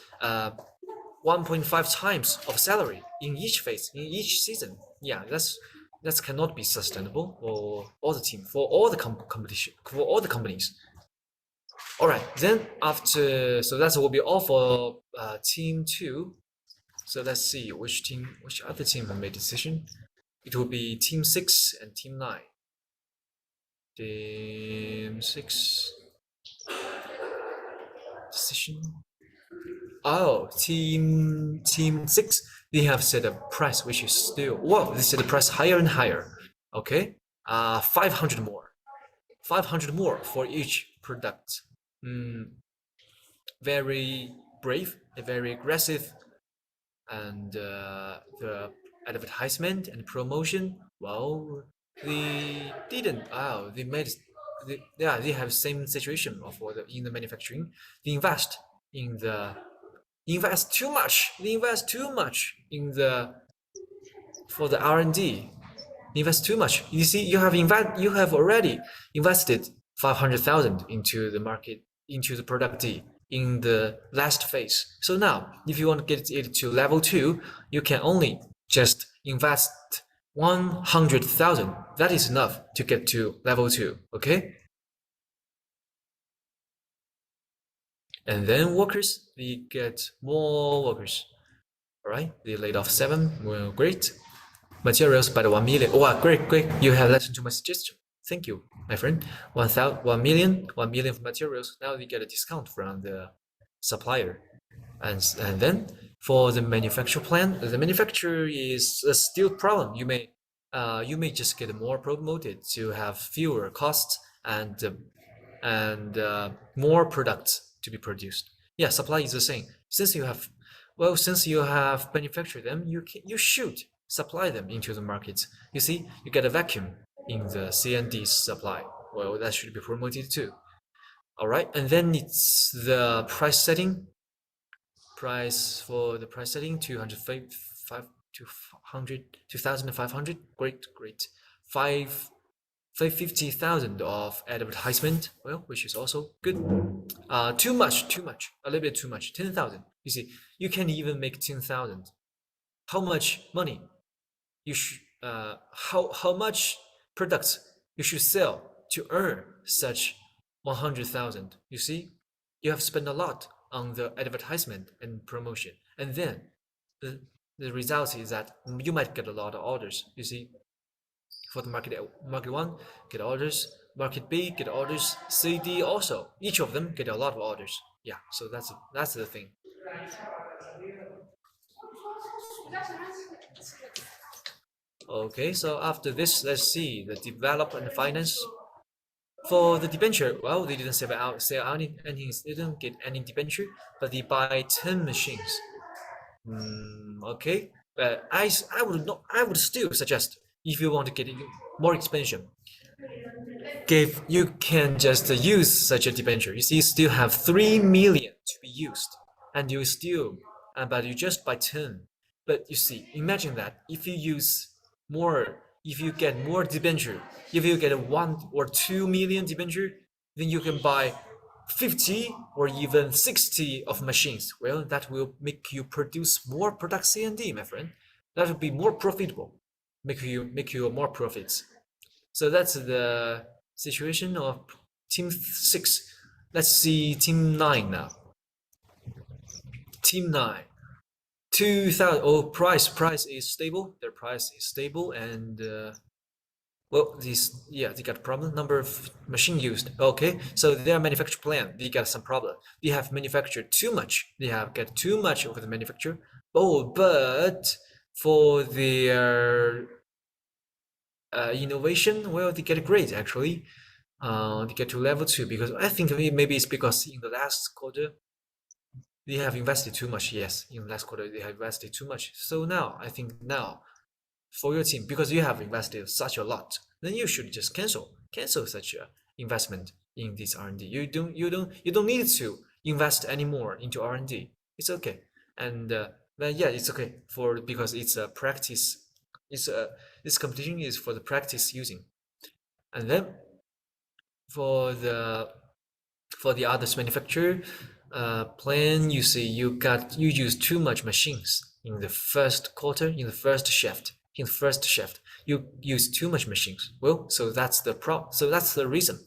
1.5 times of salary in each phase, in each season. Yeah, that cannot be sustainable for all the team, for all the competition, for all the companies. All right, then after, so that will be all for team 2. So let's see which other team have made decision. It will be team 6 and team 9. Team 6 decision. Oh, team 6, they have set a price which is still, whoa, they set the price higher and higher. Okay, 500 more. 500 more for each product. Very brave, very aggressive, and the advertisement and promotion, well, they didn't. Oh, they made. They have same situation in the manufacturing. They invest too much. They invest too much for the R&D. Invest too much. You see, you have already invested 500,000 into the market, into the product D in the last phase. So now, if you want to get it to level 2, you can only just invest 100,000. That is enough to get to level 2. Okay. And then workers, we get more workers. All right, they laid off 7. Well, great. Materials by the 1 million. Oh, great. You have listened to my suggestion. Thank you, my friend. 1 million for materials. Now we get a discount from the supplier. And then for the manufacture plan, the manufacturer is still a problem. You may just get more promoted to have fewer costs and more products to be produced. Yeah, supply is the same. Since you have manufactured them, you should supply them into the market. You see, you get a vacuum in the C&D supply. Well, that should be promoted too. All right, and then it's the price setting. Price for the price setting 2,500. Great. 550,000 of advertisement. Well, which is also good. Too much. A little bit too much. 10,000. You see, you can even make 10,000. How much money you should? How much products you should sell to earn such 100,000? You see, you have spent a lot on the advertisement and promotion, and then the result is that you might get a lot of orders. You see, for the market 1 get orders, market B get orders, C, D also. Each of them get a lot of orders. Yeah, so that's the thing. Okay, so after this, let's see the develop and finance. For the debenture, well, they didn't sell anything. They didn't get any debenture, but they buy 10 machines. Okay, But I would still suggest, if you want to get more expansion, you can just use such a debenture. You see, you still have 3 million to be used, and you still, but you just buy 10. But you see, imagine that if you use more, if you get more debenture, if you get a 1 or 2 million debenture, then you can buy 50 or even 60 of machines. Well, that will make you produce more product C&D, my friend. That will be more profitable, make you more profits. So that's the situation of team 6. Let's see team 9 now. Team 9. 2000. Oh, price is stable. Their price is stable, and well, they got a problem. Number of machine used. Okay, so their manufacture plan, they got some problem. They have manufactured too much. They have got too much of the manufacture. Oh, but for their innovation, well, they get great actually. They get to level 2 because I think maybe it's because in the last quarter they have invested too much. Yes, in the last quarter they have invested too much. So now I think now for your team, because you have invested such a lot, then you should just cancel such a investment in this R&D. You don't need to invest anymore into R&D. It's okay, and then yeah, it's okay because it's a practice. This competition is for the practice using, and then for the others manufacturer plan, you see you use too much machines in the first quarter, in the first shift. You use too much machines. Well, so that's the reason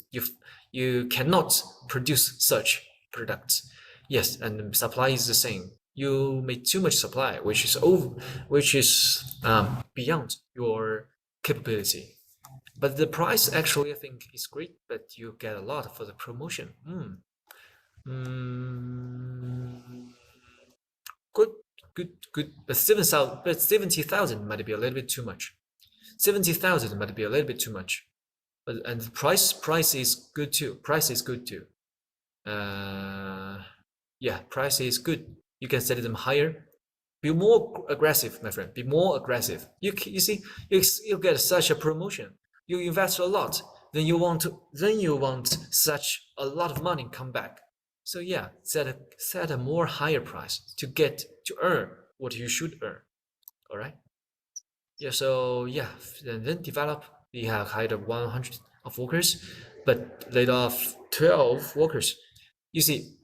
you cannot produce such products. Yes, and the supply is the same. You make too much supply, which is beyond your capability. But the price actually I think is great, but you get a lot for the promotion. Good. But 70,000 might be a little bit too much. 70,000 might be a little bit too much. But and the price is good too. Yeah, price is good. You can set them higher. Be more aggressive, my friend. Be more aggressive. You see, you get such a promotion. You invest a lot, then you want such a lot of money come back. So yeah, set a more higher price to earn what you should earn. All right. Yeah. So yeah, and then develop. We have hired 100 of workers, but laid off 12 workers. You see,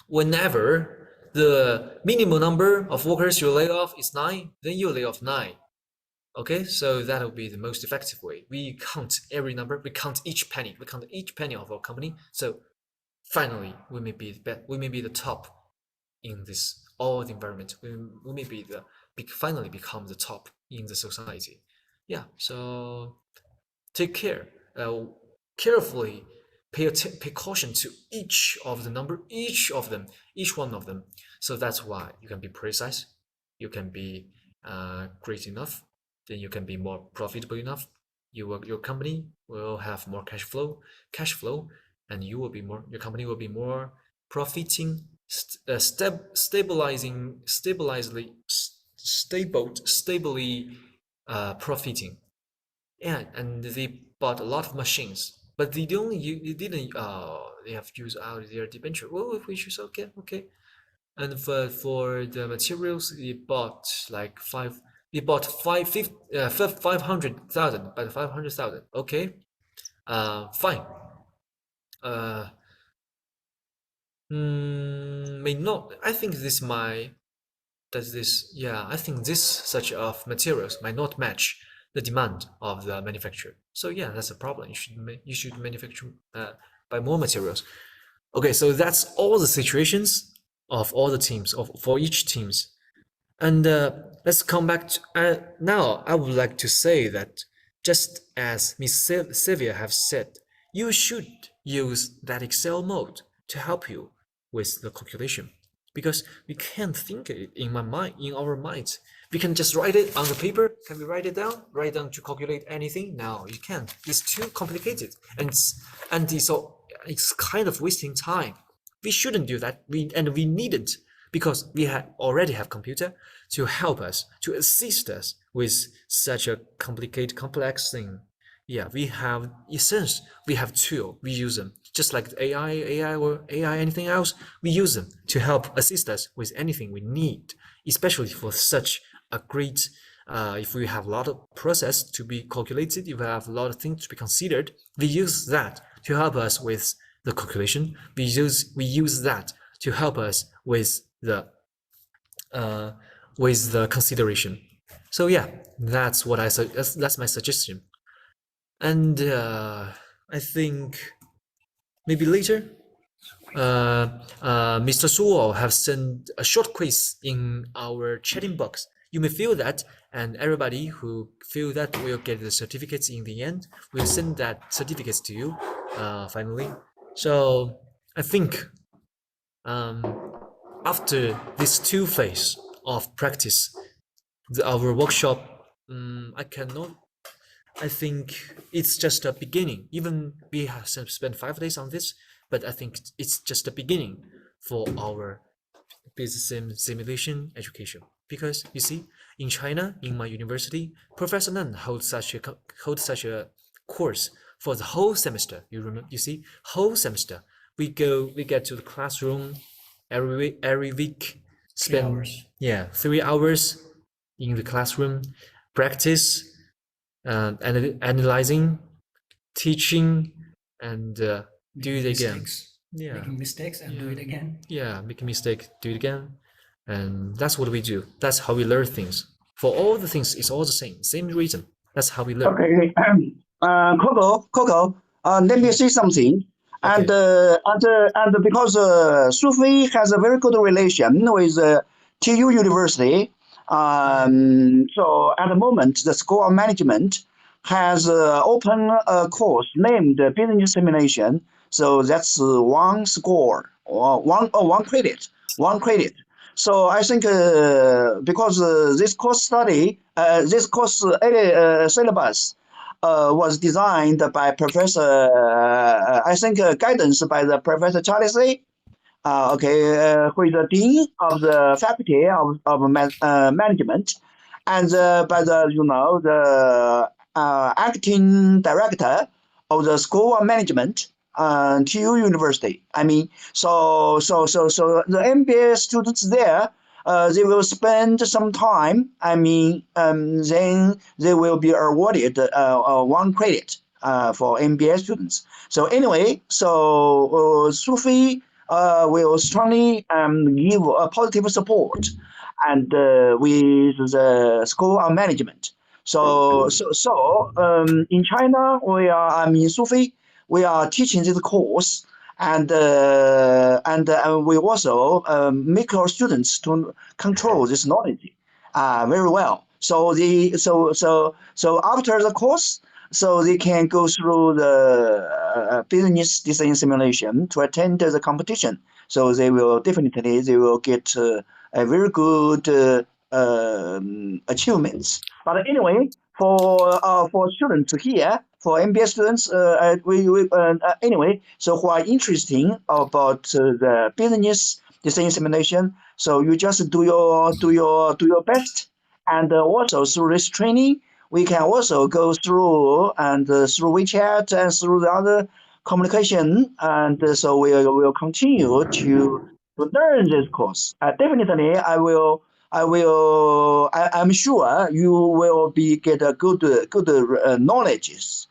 whenever the minimum number of workers you lay off is 9, then you lay off 9. Okay, so that will be the most effective way. We count every number, we count each penny of our company. So finally, we may be the top in this all the environment. We may be finally become the top in the society. Yeah, so take care, carefully pay caution to each one of them. So that's why you can be precise, you can be great enough, then you can be more profitable enough. Your company will have more cash flow, and your company will be more profiting, stably profiting. And they bought a lot of machines, but they have used out their debenture. Well, which is okay. And for the materials, they bought like 500,000, but 500,000. Okay, fine. May not. I think I think this such of materials might not match the demand of the manufacturer. So yeah, that's a problem. You should manufacture buy more materials. Okay, so that's all the situations of all the teams for each teams. And let's come back to now. I would like to say that just as Miss Sylvia have said, you should use that Excel mode to help you with the calculation, because we can't think it in our minds. We can just write it on the paper. Can we write it down? Write down to calculate anything? No, you can't. It's too complicated, and it's kind of wasting time. We shouldn't do that. We needn't. because we already have computer to help us, to assist us with such a complicated, complex thing. Yeah, we have essence, we have tool, we use them. Just like AI or AI, anything else, we use them to help assist us with anything we need, especially for such a great, if we have a lot of process to be calculated, if we have a lot of things to be considered, we use that to help us with the calculation. We use that to help us with the consideration. So yeah, that's what that's my suggestion. And I think maybe later, Mr. Suo have sent a short quiz in our chatting box. You may fill that, and everybody who fill that will get the certificates in the end. We'll send that certificates to you finally. So I think after this 2 phase of practice, our workshop, I think it's just a beginning. Even we have spent 5 days on this, but I think it's just a beginning for our business simulation education. Because you see, in China, in my university, Professor Nan holds such a course for the whole semester. You remember? You see, whole semester. We get to the classroom every week. Spend 3 hours. 3 hours in the classroom, practice, analyzing, teaching, and do it again. Making mistakes and do it again. Yeah, make a mistake, do it again. And that's what we do. That's how we learn things. For all the things, it's all the same reason. That's how we learn. Okay, Coco, let me say something. Okay. And because SUFE has a very good relation with TU University, so at the moment the School of Management has open a course named Business Simulation. So that's one score or one credit. So I think because this course syllabus was designed by Professor, I think guidance by the Professor Charlie C. Who is the Dean of the Faculty of Management, and by the acting director of the School of Management, TU University. I mean, so the MBA students there, they will spend some time. I mean, then they will be awarded 1 credit for MBA students. So anyway, SUFE will strongly give a positive support and with the School of Management. So in China, SUFE, we are teaching this course, and we also make our students to control this knowledge very well. So after the course, so they can go through the business design simulation to attend the competition. So they will get a very good achievements. But anyway, for students here, for MBA students, anyway, so who are interested about the business design simulation, so you just do your best, and also through this training, we can also go through and through WeChat and through the other communication, and so we will continue to learn this course. Definitely, I'm sure you will get a good knowledge.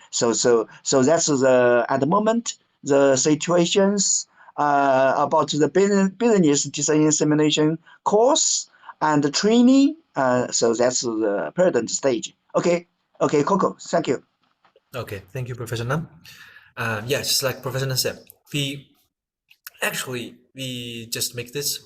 So that's at the moment the situations about the business design simulation course and the training. So that's the present stage. Okay, Coco, thank you. Okay, thank you, Professor Nam. Yes, like Professor Nam said, we just make this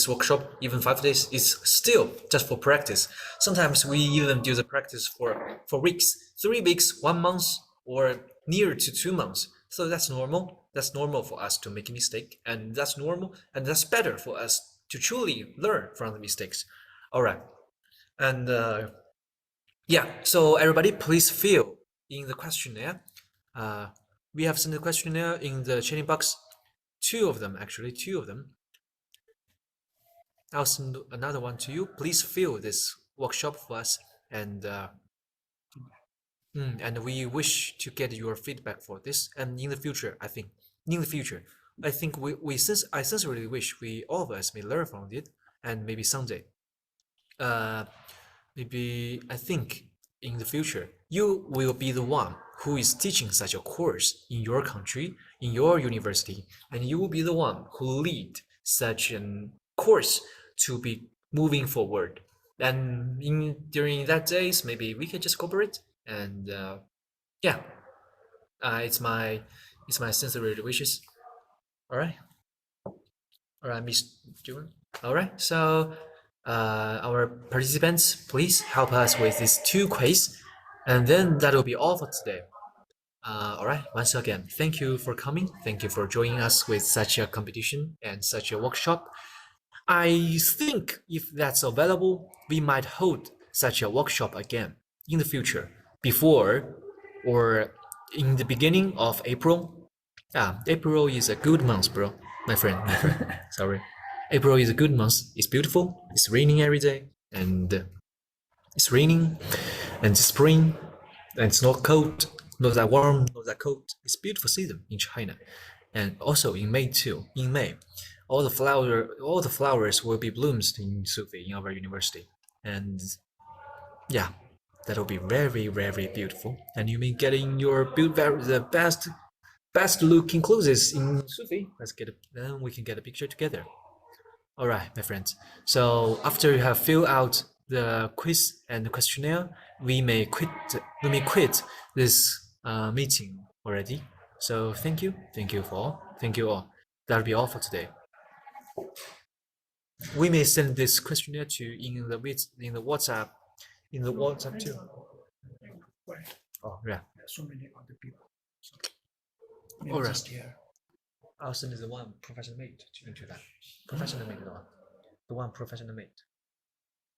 workshop, even 5 days, is still just for practice. Sometimes we even do the practice for weeks, 3 weeks, 1 month, or near to 2 months. So that's normal. That's normal for us to make a mistake, and that's normal, and that's better for us to truly learn from the mistakes. All right, and so everybody, please fill in the questionnaire. We have sent the questionnaire in the chatting box. 2 of them, actually, 2 of them. I'll send another one to you. Please fill this workshop for us, and we wish to get your feedback for this. And in the future, I think I sincerely wish all of us may learn from it, and maybe someday, maybe I think in the future you will be the one who is teaching such a course in your country, in your university, and you will be the one who lead such a course to be moving forward. And during that days, maybe we can just cooperate. And yeah, it's my sincere wishes. All right, Miss June. All right, so our participants, please help us with these 2 quiz, and then that will be all for today. All right, once again, thank you for coming. Thank you for joining us with such a competition and such a workshop. I think if that's available, we might hold such a workshop again in the future, before or in the beginning of April. April is a good month, bro. My friend. Sorry. April is a good month. It's beautiful. It's raining every day, and it's raining, and it's spring, and it's not cold, not that warm, not that cold. It's a beautiful season in China, and also in May too. In May, all the flowers will be blooms in SWUFE, in our university, and yeah, that will be very, very beautiful. And you may get in your the best looking clothes in SWUFE. Then we can get a picture together. All right, my friends. So after you have filled out the quiz and the questionnaire, we may quit this meeting already. So thank you all. That'll be all for today. We may send this questionnaire to in the WhatsApp too. Oh yeah. So many other people. So All right. just here. I'll send the one professional mate into that. Professional mate, the one professional mate.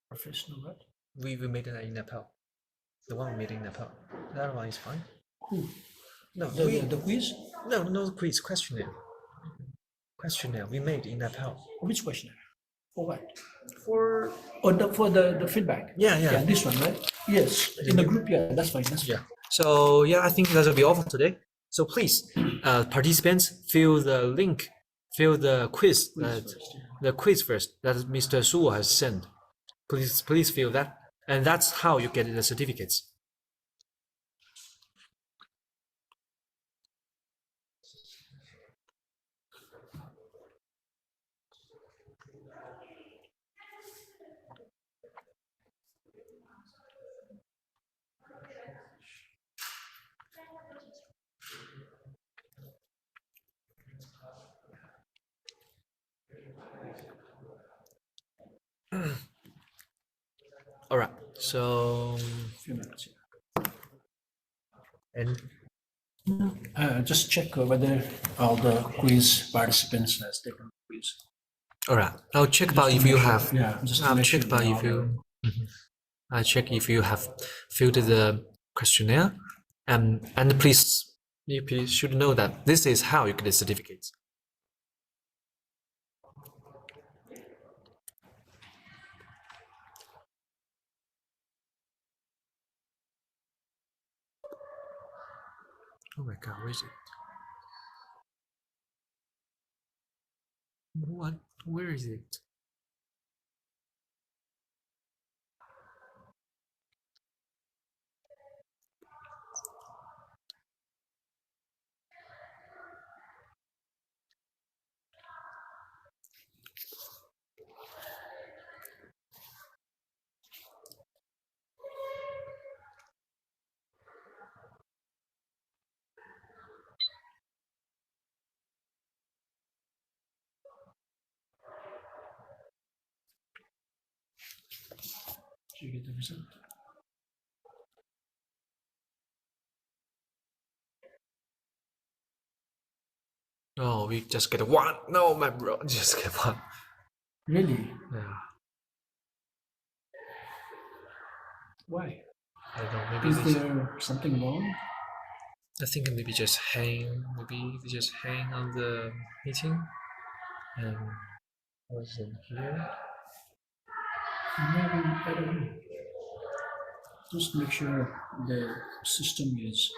Professional what? We made it in Nepal. The one we made in Nepal. That one is fine. Who? No, The quiz? No, the quiz questionnaire. Questionnaire we made in Nepal. Which questionnaire? For what? For the feedback. Yeah. Yeah, this one, right? Yes, in the group. Yeah, that's fine. That's fine. So yeah, I think that will be all for today. So please, participants, fill the link, fill the quiz, the quiz first that Mr. Su has sent. Please fill that, and that's how you get the certificates. All right, so Few minutes. and Just check whether all the quiz participants has taken the quiz. all right, I'll check about if you have. Yeah, just to I'll make check sure about they if all you. I check if you have filled the questionnaire, and please, you should know that this is how you get the certificates. Oh my God, where is it? What? Where is it? Did you get the result? Oh, we just get one. No, my bro, just get one. Really? Yeah, Why? I don't know. Maybe Is there something wrong? I think maybe just hang. Maybe they just hang on the meeting, and wasn't here. Maybe, I don't know. Just make sure the system is.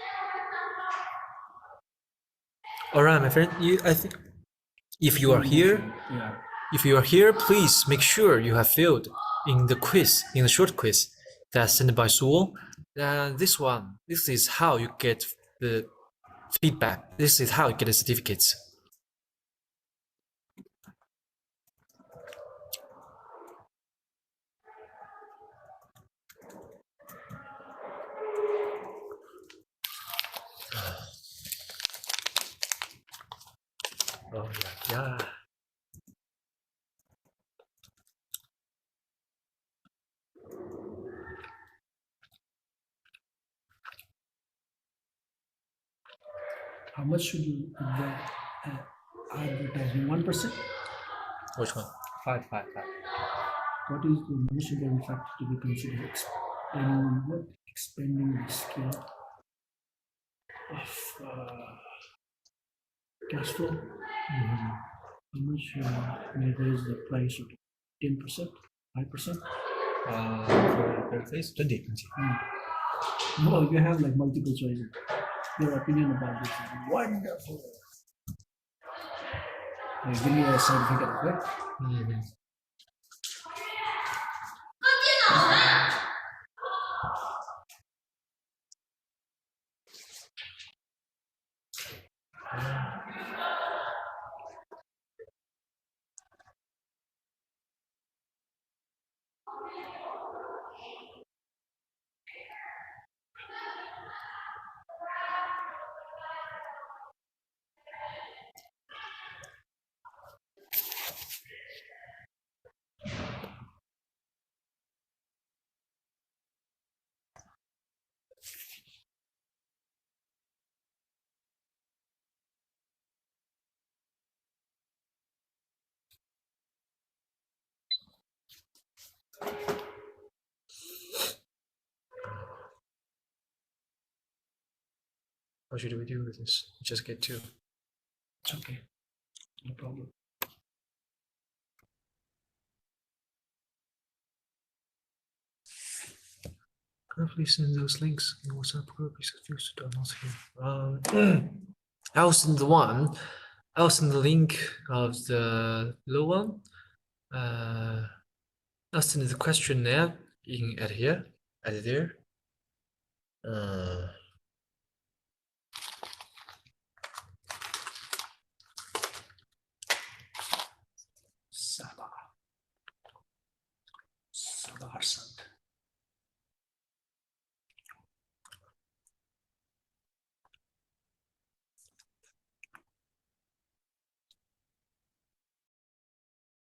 All right, my friend. I think if you are here, Yeah. if you are here, please make sure you have filled in the quiz, in the short quiz that's sent by Suo. This is how you get the feedback. This is how you get the certificates. Oh yeah. How much should you advertising? 1%? Which one? 5. What is the most important factor to be considered? Expanding the scale of cash flow? How much may raise the price of 10%, 5%? For face 20. No, you have like multiple choices. Your opinion about this is wonderful. Give me a certificate of it. How should we do with this? Just get 2. It's okay. No problem. Please send those links in WhatsApp group. Please refuse to not here. I'll send the link of the low one. I'll send the questionnaire in at here, at there. Sabah. Sabah.